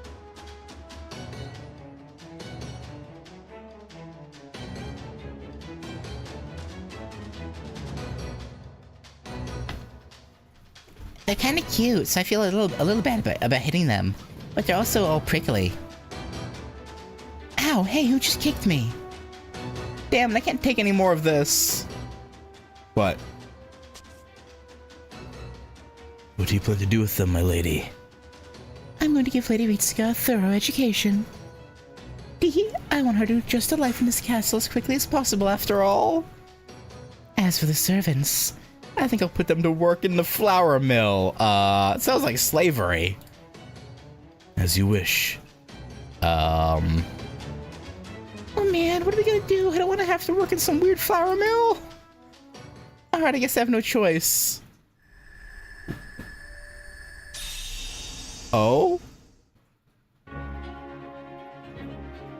They're kind of cute, so I feel a little bad about hitting them. But they're also all prickly. Ow, hey, who just kicked me?
Damn, I can't take any more of this. What? What do you plan to do with them, my lady?
I'm going to give Lady Ritsuka a thorough education. I want her to adjust to life in this castle as quickly as possible, after all. As for the servants,
I think I'll put them to work in the flour mill. It sounds like slavery. As you wish.
oh man, what are we gonna do? I don't want to have to work in some weird flour mill.
Alright, I guess I have no choice. Oh?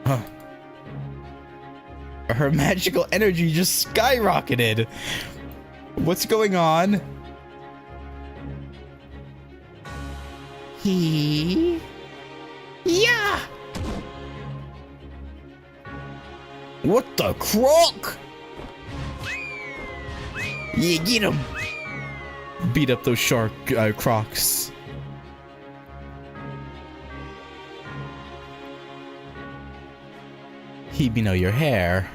Huh. Her magical energy just skyrocketed. What's going on?
Yeah!
What the croc?
Yeah, get him!
Beat up those shark crocs. Hibino, your hair.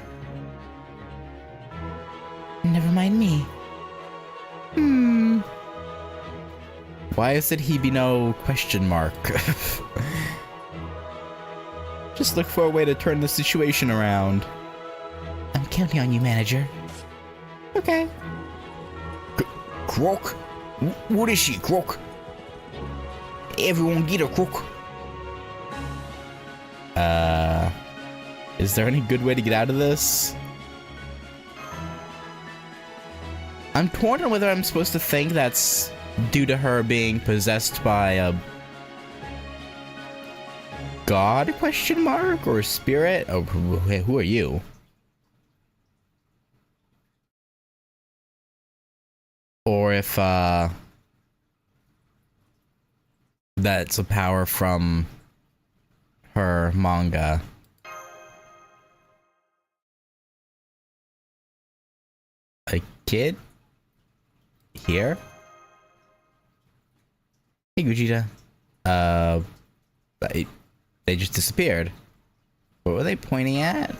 Never mind me.
Why is it Hibino question mark? Just look for a way to turn the situation around.
I'm counting on you, manager.
Okay.
Croc? What is she, Croc? Everyone get a Croc.
Is there any good way to get out of this? I'm torn on whether I'm supposed to think that's due to her being possessed by a god question mark or spirit. Oh, who are you? Or if that's a power from her manga. A kid? Here? Hey, Gogeta. They just disappeared. What were they pointing at?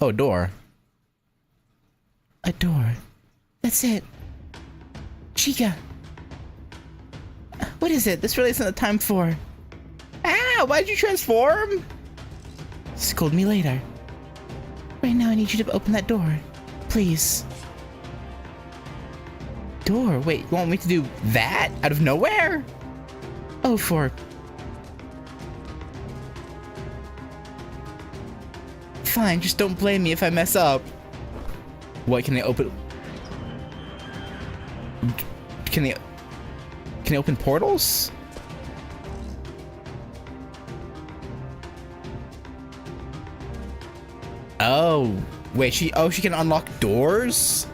Oh, door.
A door. That's it. Chica. What is it? This really isn't the time for.
Ah, why'd you transform?
Scold me later. Right now I need you to open that door. Please.
Door? Wait, you want me to do that? Out of nowhere?
Oh, for...
Fine, just don't blame me if I mess up. What, can they open... Can they open portals? Oh, wait, she can unlock doors?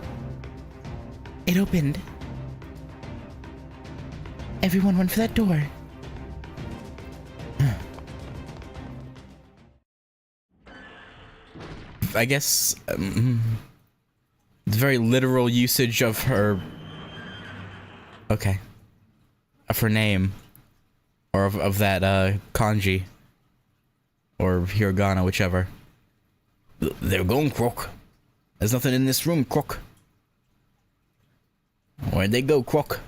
It opened. Everyone run for that door.
I guess the very literal usage of her. Okay. Of her name, or of that kanji, or hiragana, whichever. They're going, Croc. There's nothing in this room, Croc. Where'd they go, Croc?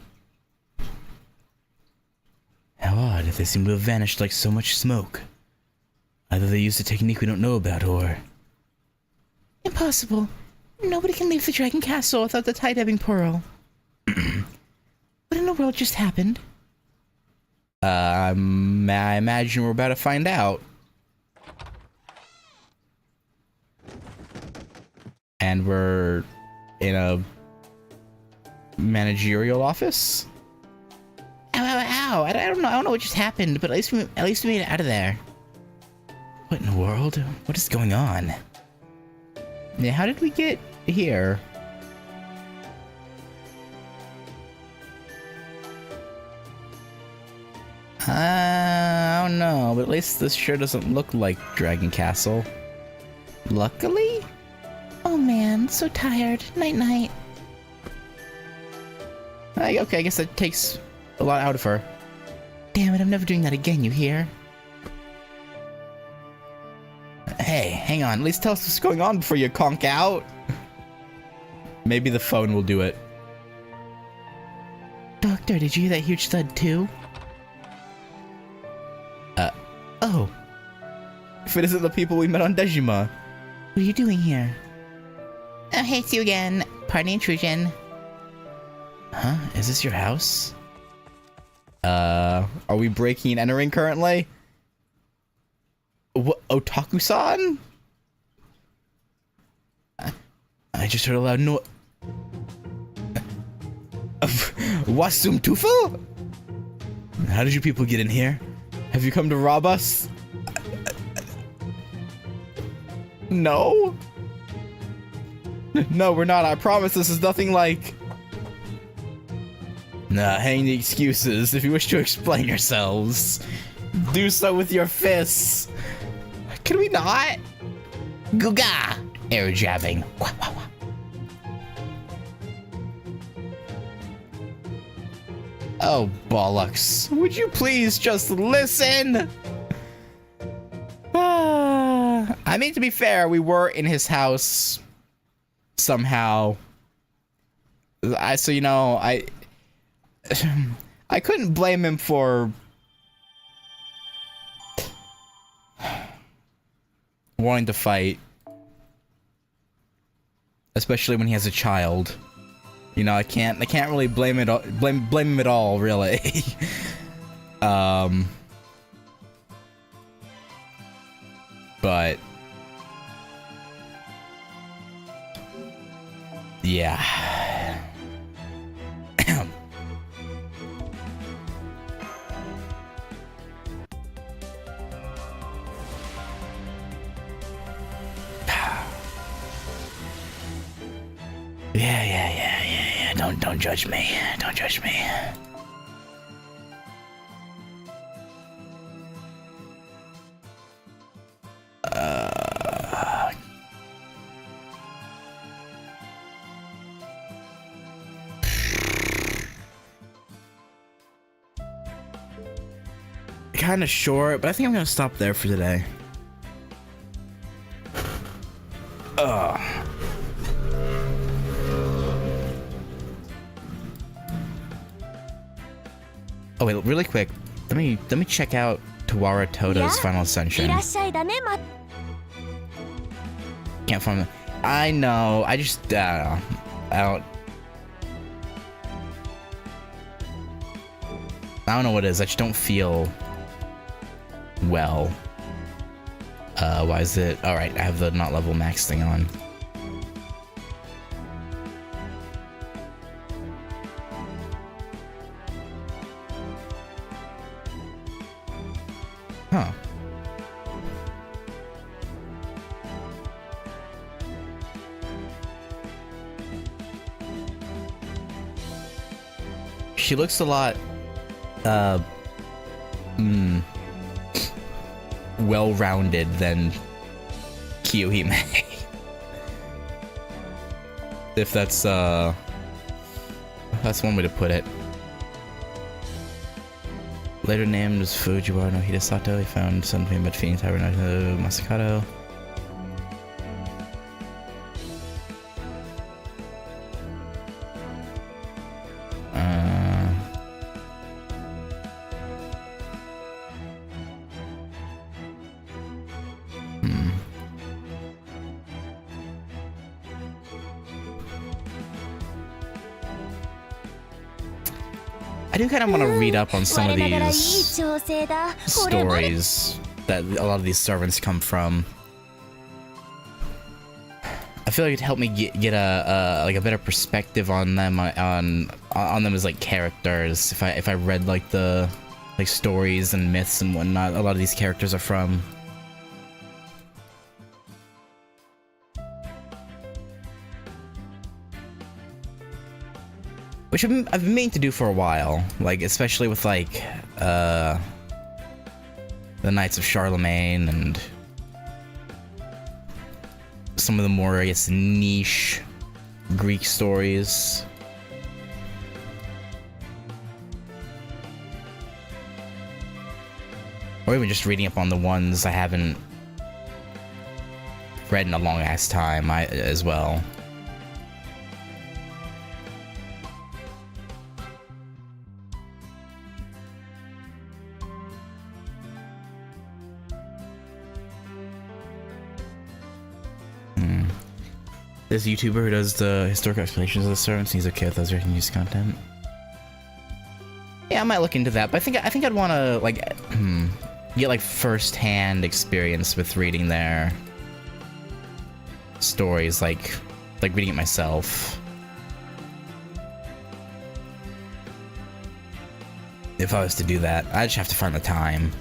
How odd, they seem to have vanished like so much smoke.
Either they used a technique we don't know about, or...
Impossible. Nobody can leave the Dragon Castle without the tide ebbing pearl. What in the world just happened?
I imagine we're about to find out. And we're in a managerial office?
Ow, ow, ow. I don't know what just happened, but at least we made it out of there.
What in the world? What is going on?
Yeah, how did we get here? I don't know, but at least this sure doesn't look like Dragon Castle. Luckily?
Oh man, so tired. Night-night.
Okay, I guess that takes a lot out of her.
Damn it, I'm never doing that again, you hear?
Hey, hang on. At least tell us what's going on before you conk out. Maybe the phone will do it.
Doctor, did you hear that huge thud too?
Oh. If it isn't the people we met on Dejima.
What are you doing here? Oh, hey, it's you again. Pardon the intrusion.
Huh? Is this your house?
Are we breaking and entering currently? What? Otaku-san?
I just heard a loud noise.
Wasum Tufu?
How did you people get in here?
Have you come to rob us? No? No, we're not. I promise this is nothing like... Nah, hang the excuses. If you wish to explain yourselves, do so with your fists. Can we not?
Guga! Air jabbing. Wah, wah, wah.
Oh, bollocks. Would you please just listen? I mean, to be fair, we were in his house somehow. I couldn't blame him for wanting to fight, especially when he has a child. You know, I can't really blame him at all, really. But yeah.
Yeah. Don't judge me. Don't judge me.
Kind of short, but I think I'm gonna stop there for today. Oh wait, really quick. Let me check out Tawara Toda's Final Ascension.
いらっしゃいだね、ま。
Can't find it. I know. I just I don't know what it is. I just don't feel well. Why is it? All right, I have the not level max thing on. Huh. She looks a lot, well-rounded than Kiyohime. If that's one way to put it. Later named as Fujiwara no Hidesato, he found something about defeating Tower no Masakato. I do kind of want to read up on some of
我ながらいい
these
調整だ。これまで
stories that a lot of these servants come from. I feel like it'd help me get a like a better perspective on them on them as like characters if I read like the like stories and myths and whatnot a lot of these characters are from. Which I've been meaning to do for a while, like especially with like the Knights of Charlemagne and some of the more, I guess, niche Greek stories. Or even just reading up on the ones I haven't read in a long ass time as well. This YouTuber who does the historical explanations of the servants needs a kid that does news content. Yeah, I might look into that, but I think I'd want to like get like first-hand experience with reading their stories, like reading it myself. If I was to do that, I just have to find the time.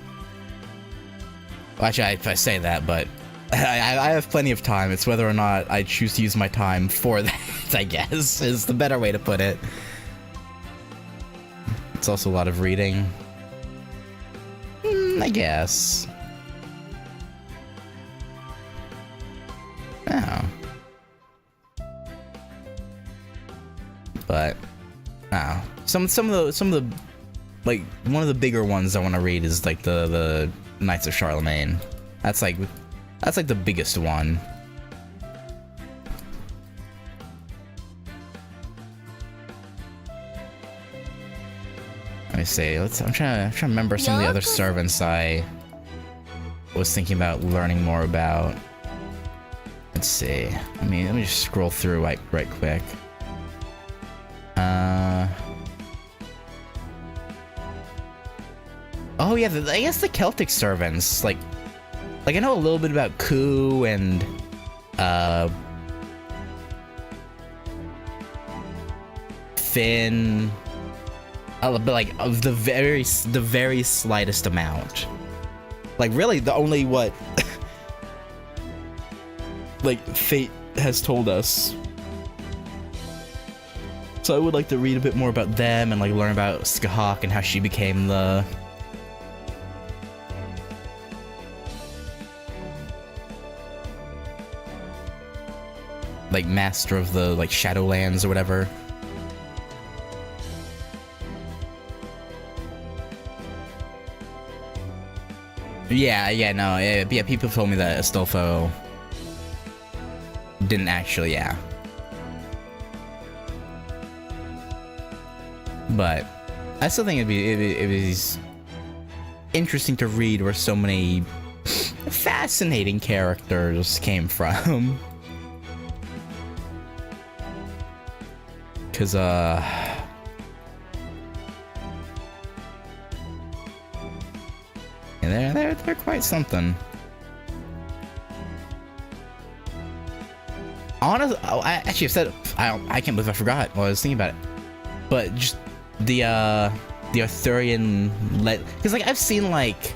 Well, actually, if I say that, but I have plenty of time. It's whether or not I choose to use my time for that, I guess, is the better way to put it. It's also a lot of reading. I guess. Oh. But, oh. Some of the like one of the bigger ones I want to read is like the Knights of Charlemagne. That's like the biggest one. Let me see. I'm trying to remember some of the other servants I was thinking about learning more about. Let's see. Let me just scroll through right quick. Oh yeah, I guess the Celtic servants, like I know a little bit about Ku and Finn, but like of the very slightest amount. Like really, the only what like fate has told us. So I would like to read a bit more about them and like learn about Skahak and how she became the like master of the like Shadowlands or whatever. Yeah, people told me that Astolfo didn't actually, yeah. But I still think it'd be interesting to read where so many fascinating characters came from. Cause they're quite something. Honestly, I actually said I can't believe I forgot while I was thinking about it. But just the Arthurian because like I've seen like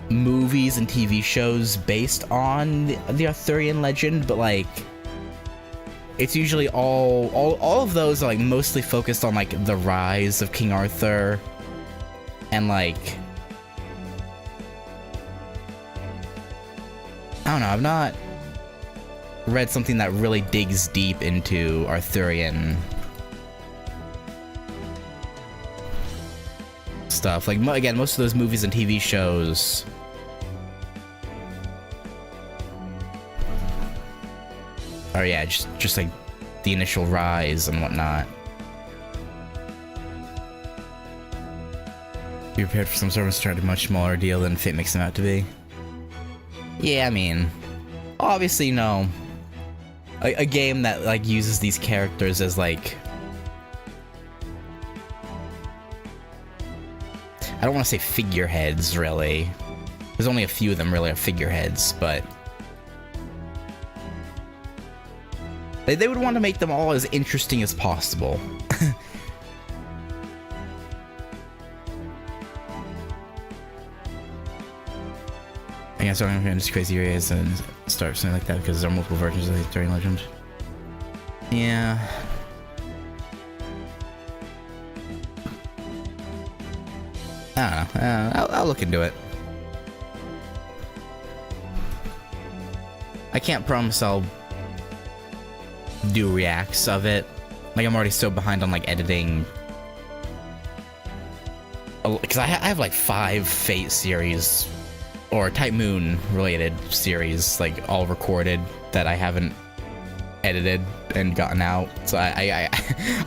movies and TV shows based on the Arthurian legend, but like it's usually all of those are like mostly focused on like the rise of King Arthur and like I don't know, I've not read something that really digs deep into Arthurian stuff. Like again, most of those movies and TV shows or yeah, just like the initial rise and whatnot. Be prepared for some servants to try to a much smaller deal than fate makes them out to be. Yeah, I mean, obviously, you know, a game that like uses these characters as like I don't want to say figureheads, really. There's only a few of them really are figureheads, but they would want to make them all as interesting as possible. I guess I'm going to crazy areas and start something like that because there are multiple versions of the Arthurian legend. Yeah. I don't know. I'll look into it. I can't promise I'll do reacts of it. Like, I'm already so behind on, like, editing. Because I have, like, 5 Fate series, or Type Moon related series, like, all recorded that I haven't edited and gotten out. So I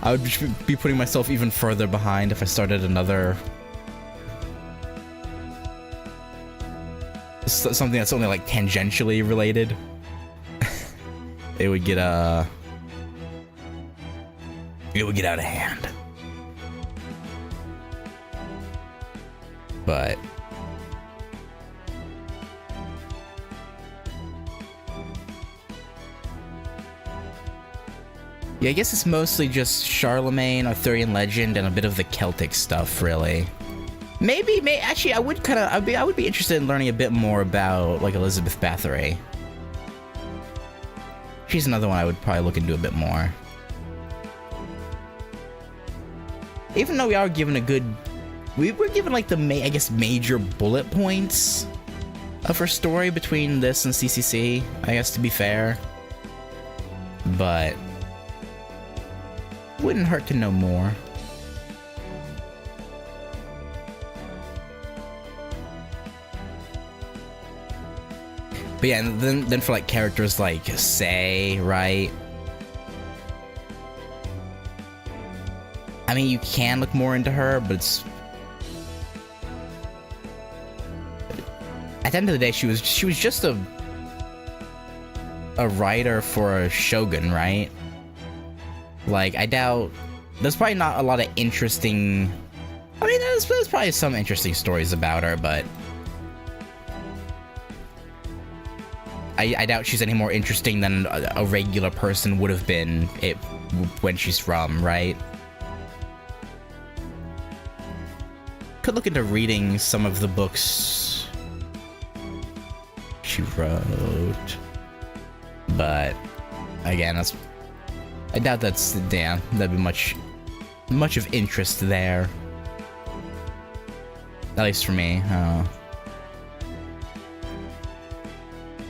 would be putting myself even further behind if I started another... something that's only, like, tangentially related. It would get out of hand. But yeah, I guess it's mostly just Charlemagne, Arthurian legend, and a bit of the Celtic stuff, really. Actually, I would be interested in learning a bit more about, like, Elizabeth Bathory. She's another one I would probably look into a bit more. Even though we are given we were given, like, the I guess major bullet points of her story between this and CCC, I guess, to be fair. But wouldn't hurt to know more. But yeah, and then for, like, characters like Say, right? I mean, you can look more into her, but it's... At the end of the day, she was just a writer for a shogun, right? Like, I doubt... There's probably not a lot of interesting... I mean, there's probably some interesting stories about her, but... I doubt she's any more interesting than a regular person would have been when she's from, right? Could look into reading some of the books she wrote. But, again, I doubt that'd be much of interest there. At least for me,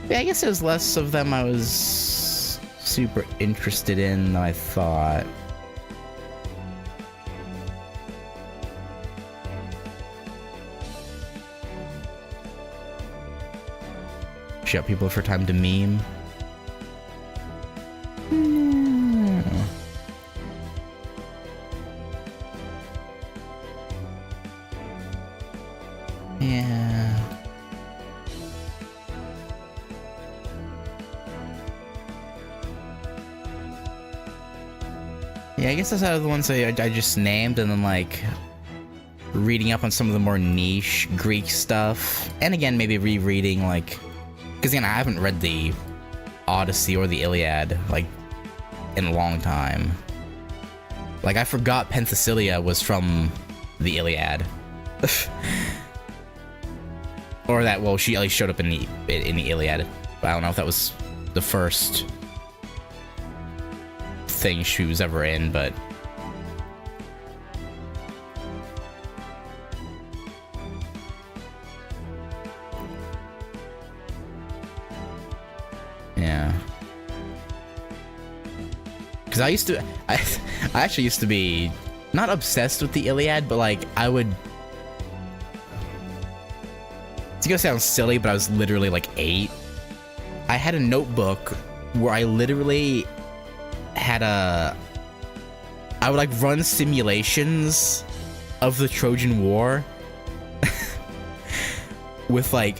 yeah, I guess there's less of them I was super interested in than I thought. Shut people for time to meme. Yeah. Yeah, I guess that's out of the ones I just named, and then, like, reading up on some of the more niche Greek stuff. And again, maybe rereading, like, because again, I haven't read the Odyssey or the Iliad, like, in a long time. Like, I forgot Penthesilea was from the Iliad. Or that, well, she at least showed up in the Iliad. But I don't know if that was the first thing she was ever in, but yeah, because I actually used to be not obsessed with the Iliad, but, like, it's gonna sound silly, but I was literally, like, 8. I had a notebook where I literally I would, like, run simulations of the Trojan War with, like,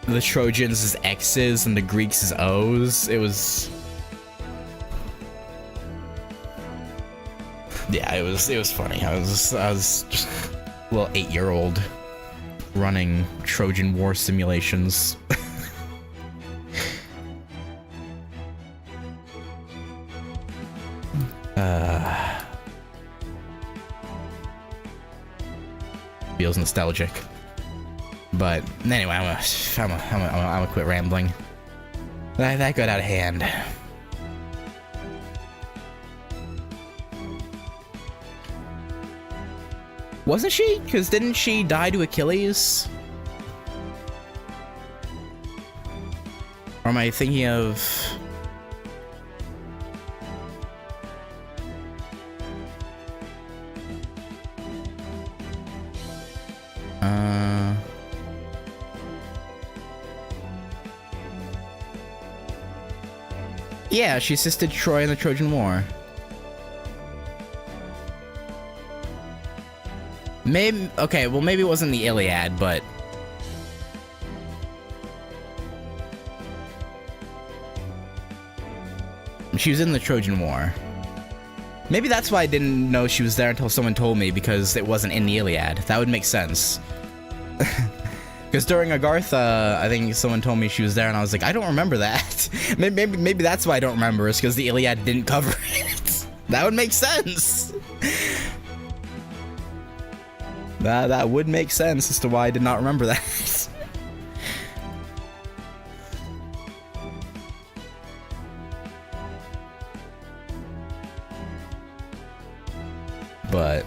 the Trojans as X's and the Greeks as O's. It was... Yeah, it was funny. I was just a little 8-year-old running Trojan War simulations. Feels nostalgic. But anyway, I'm gonna quit rambling. That got out of hand. Wasn't she? Because didn't she die to Achilles? Or am I thinking of... Yeah, she assisted Troy in the Trojan War. Maybe, okay, well maybe it wasn't the Iliad, but... She was in the Trojan War. Maybe that's why I didn't know she was there until someone told me, because it wasn't in the Iliad. That would make sense. Because during Agartha, I think someone told me she was there, and I was like, I don't remember that. Maybe that's why I don't remember, is because the Iliad didn't cover it. That would make sense. That would make sense as to why I did not remember that. But...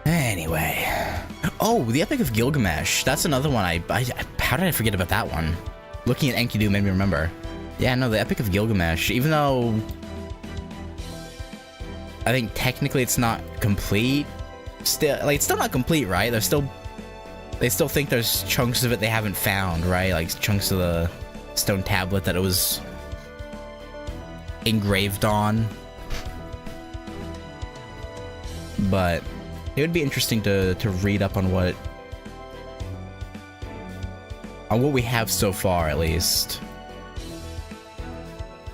Anyway. Oh, the Epic of Gilgamesh. That's another one how did I forget about that one? Looking at Enkidu made me remember. Yeah, no, the Epic of Gilgamesh, even though... I think technically it's not complete. It's still not complete, right? They still think there's chunks of it they haven't found, right? Like chunks of the stone tablet that it was engraved on. But it would be interesting to read up on what we have so far, at least.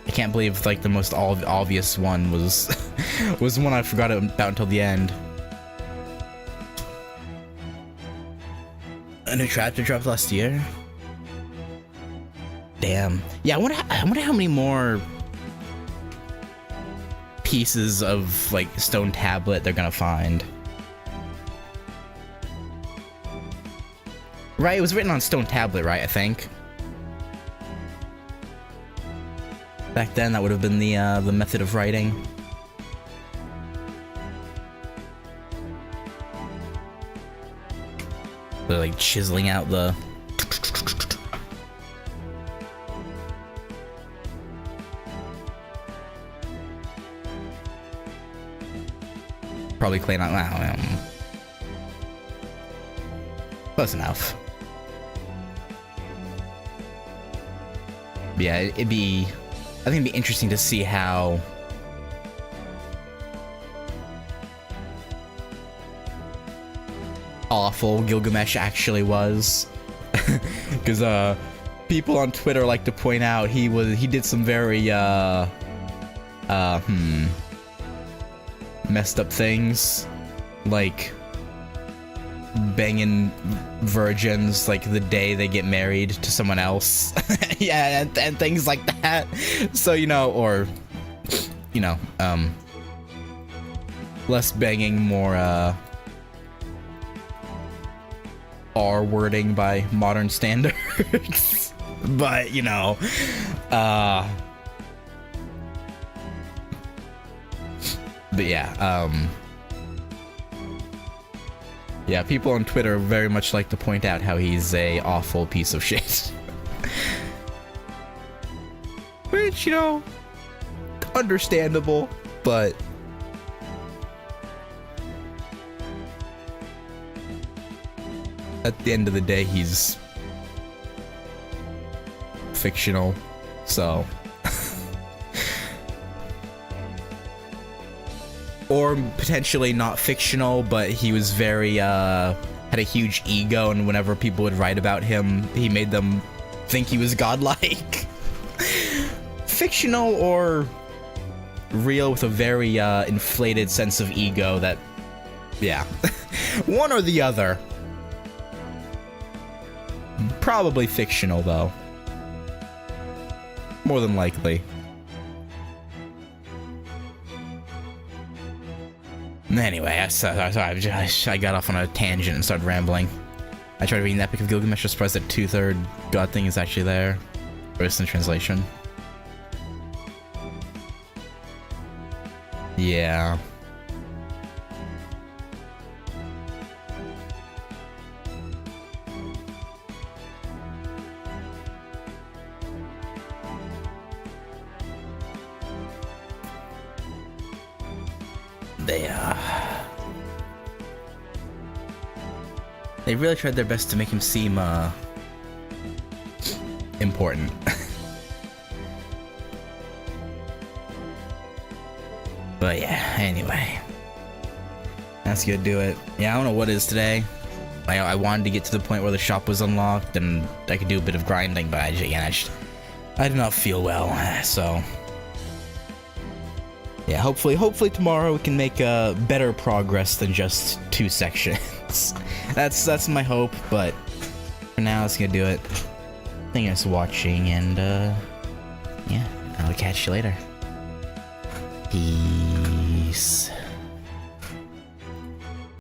I can't believe like the most obvious one was was one I forgot about until the end. A new chapter dropped last year. Damn. Yeah, I wonder how many more pieces of like stone tablet they're gonna find. Right, it was written on stone tablet, right? I think. Back then, that would have been the method of writing. They're like chiseling out the. Probably clean out now. Close enough. Yeah, I think it'd be interesting to see how awful Gilgamesh actually was. Because people on Twitter like to point out he did some very messed up things, like banging virgins like the day they get married to someone else. Yeah, and things like that. So, less banging, more R wording by modern standards. But yeah, people on Twitter very much like to point out how he's a awful piece of shit. Which, understandable, but at the end of the day, he's fictional, so... Or potentially not fictional, but he was very, had a huge ego, and whenever people would write about him, he made them think he was godlike. fictional or real with a very inflated sense of ego that, yeah, one or the other. Probably fictional though, more than likely. Anyway, I got off on a tangent and started rambling. I tried reading the Epic of Gilgamesh, was surprised that 2/3 God thing is actually there. Or it's in translation. Yeah. They really tried their best to make him seem important. But yeah, anyway, that's gonna do it. Yeah, I don't know what is today. I wanted to get to the point where the shop was unlocked and I could do a bit of grinding, but I did not feel well. So yeah, hopefully tomorrow we can make better progress than just 2 sections. That's my hope, but for now, that's gonna do it. Thank you guys for watching, and yeah, I'll catch you later. Peace.